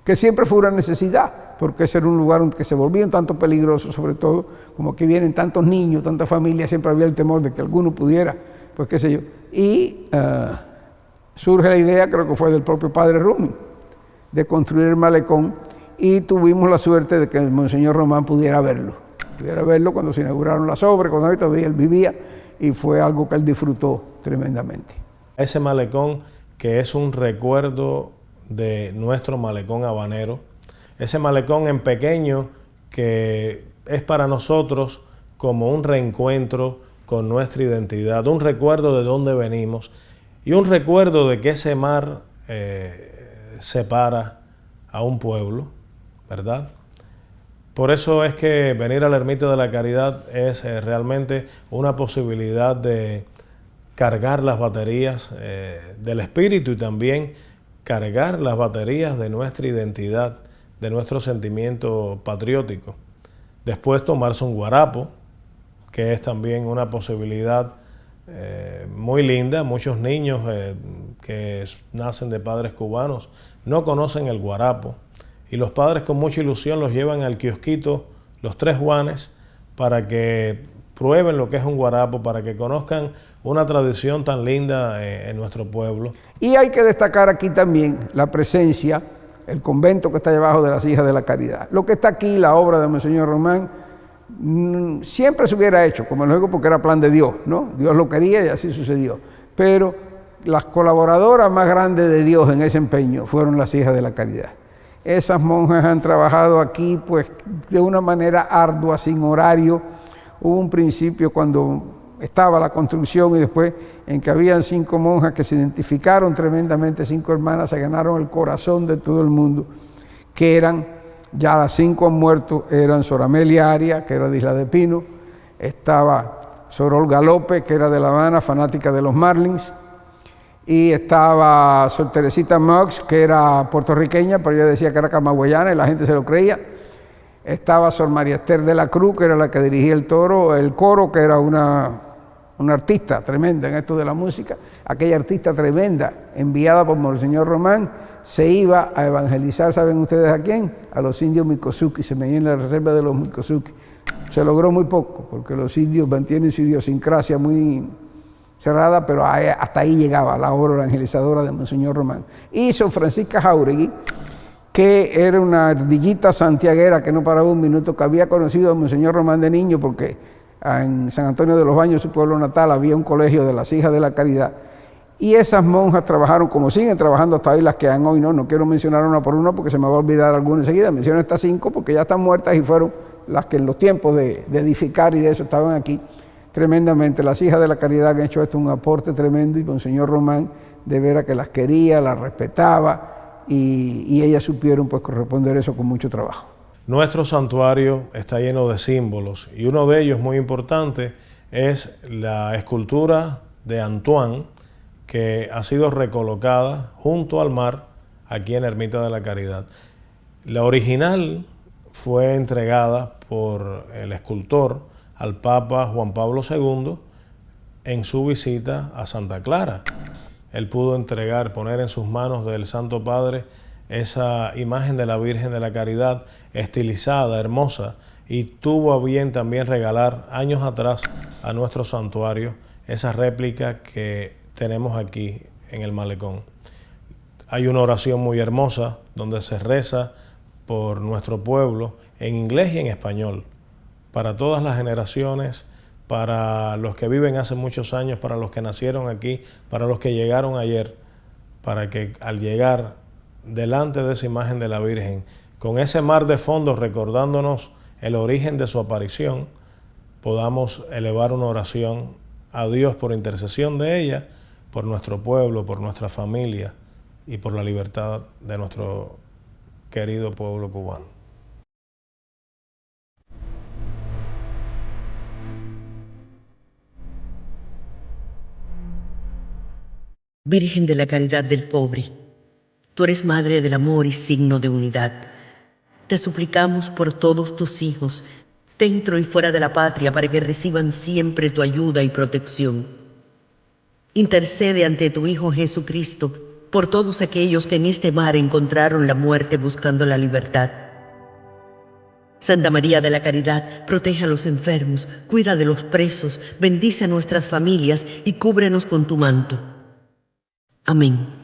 que siempre fue una necesidad, porque ese era un lugar que se volvía un tanto peligroso, sobre todo, como que vienen tantos niños, tantas familias, siempre había el temor de que alguno pudiera, pues qué sé yo. Y surge la idea, creo que fue del propio Padre Rumín, de construir el malecón, y tuvimos la suerte de que el Monseñor Román pudiera verlo cuando se inauguraron las obras, cuando todavía él vivía, y fue algo que él disfrutó tremendamente. Ese malecón que es un recuerdo de nuestro malecón habanero, ese malecón en pequeño que es para nosotros como un reencuentro con nuestra identidad, un recuerdo de dónde venimos y un recuerdo de que ese mar separa a un pueblo, ¿verdad? Por eso es que venir a la Ermita de la Caridad es realmente una posibilidad de cargar las baterías del espíritu y también cargar las baterías de nuestra identidad, de nuestro sentimiento patriótico. Después tomarse un guarapo, que es también una posibilidad muy linda. Muchos niños que nacen de padres cubanos no conocen el guarapo, y los padres con mucha ilusión los llevan al kiosquito Los Tres Juanes para que prueben lo que es un guarapo, para que conozcan una tradición tan linda en nuestro pueblo. Y hay que destacar aquí también la presencia, el convento que está debajo de las Hijas de la Caridad. Lo que está aquí, la obra de Monseñor Román, siempre se hubiera hecho, como lo digo, porque era plan de Dios, ¿no? Dios lo quería y así sucedió. Pero las colaboradoras más grandes de Dios en ese empeño fueron las Hijas de la Caridad. Esas monjas han trabajado aquí pues de una manera ardua, sin horario. Hubo un principio cuando estaba la construcción y después en que habían 5 monjas que se identificaron tremendamente, 5 hermanas, se ganaron el corazón de todo el mundo, que eran, ya las 5 han muerto, eran Sor Amelia Aria, que era de Isla de Pino, estaba Sor Olga López, que era de La Habana, fanática de los Marlins, y estaba Sor Teresita Mox, que era puertorriqueña, pero ella decía que era camagüeyana y la gente se lo creía. Estaba Sor María Esther de la Cruz, que era la que dirigía el coro, que era una artista tremenda en esto de la música. Aquella artista tremenda, enviada por Monseñor Román, se iba a evangelizar, ¿saben ustedes a quién? A los indios Miccosukee, se veía en la reserva de los Miccosukee. Se logró muy poco, porque los indios mantienen su idiosincrasia muy cerrada, pero hasta ahí llegaba la obra evangelizadora de Monseñor Román. Y Sor Francisca Jáuregui, que era una ardillita santiaguera que no paraba un minuto, que había conocido a Monseñor Román de niño, porque en San Antonio de los Baños, su pueblo natal, había un colegio de las Hijas de la Caridad. Y esas monjas trabajaron, como siguen trabajando hasta hoy las que han hoy, no quiero mencionar una por una porque se me va a olvidar alguna enseguida, menciono estas 5 porque ya están muertas y fueron las que en los tiempos de edificar y de eso estaban aquí tremendamente. Las Hijas de la Caridad han hecho esto un aporte tremendo, y Monseñor Román de veras que las quería, las respetaba, y ellas supieron pues corresponder eso con mucho trabajo. Nuestro santuario está lleno de símbolos, y uno de ellos muy importante es la escultura de Antoine, que ha sido recolocada junto al mar aquí en Ermita de la Caridad. La original fue entregada por el escultor al Papa Juan Pablo II en su visita a Santa Clara. Él pudo poner en sus manos del Santo Padre esa imagen de la Virgen de la Caridad estilizada, hermosa, y tuvo a bien también regalar años atrás a nuestro santuario esa réplica que tenemos aquí en el malecón. Hay una oración muy hermosa donde se reza por nuestro pueblo en inglés y en español, para todas las generaciones, para los que viven hace muchos años, para los que nacieron aquí, para los que llegaron ayer, para que al llegar delante de esa imagen de la Virgen, con ese mar de fondo recordándonos el origen de su aparición, podamos elevar una oración a Dios por intercesión de ella, por nuestro pueblo, por nuestra familia y por la libertad de nuestro querido pueblo cubano. Virgen de la Caridad del Pobre, tú eres Madre del Amor y signo de unidad. Te suplicamos por todos tus hijos, dentro y fuera de la patria, para que reciban siempre tu ayuda y protección. Intercede ante tu Hijo Jesucristo por todos aquellos que en este mar encontraron la muerte buscando la libertad. Santa María de la Caridad, protege a los enfermos, cuida de los presos, bendice a nuestras familias y cúbrenos con tu manto. Amén.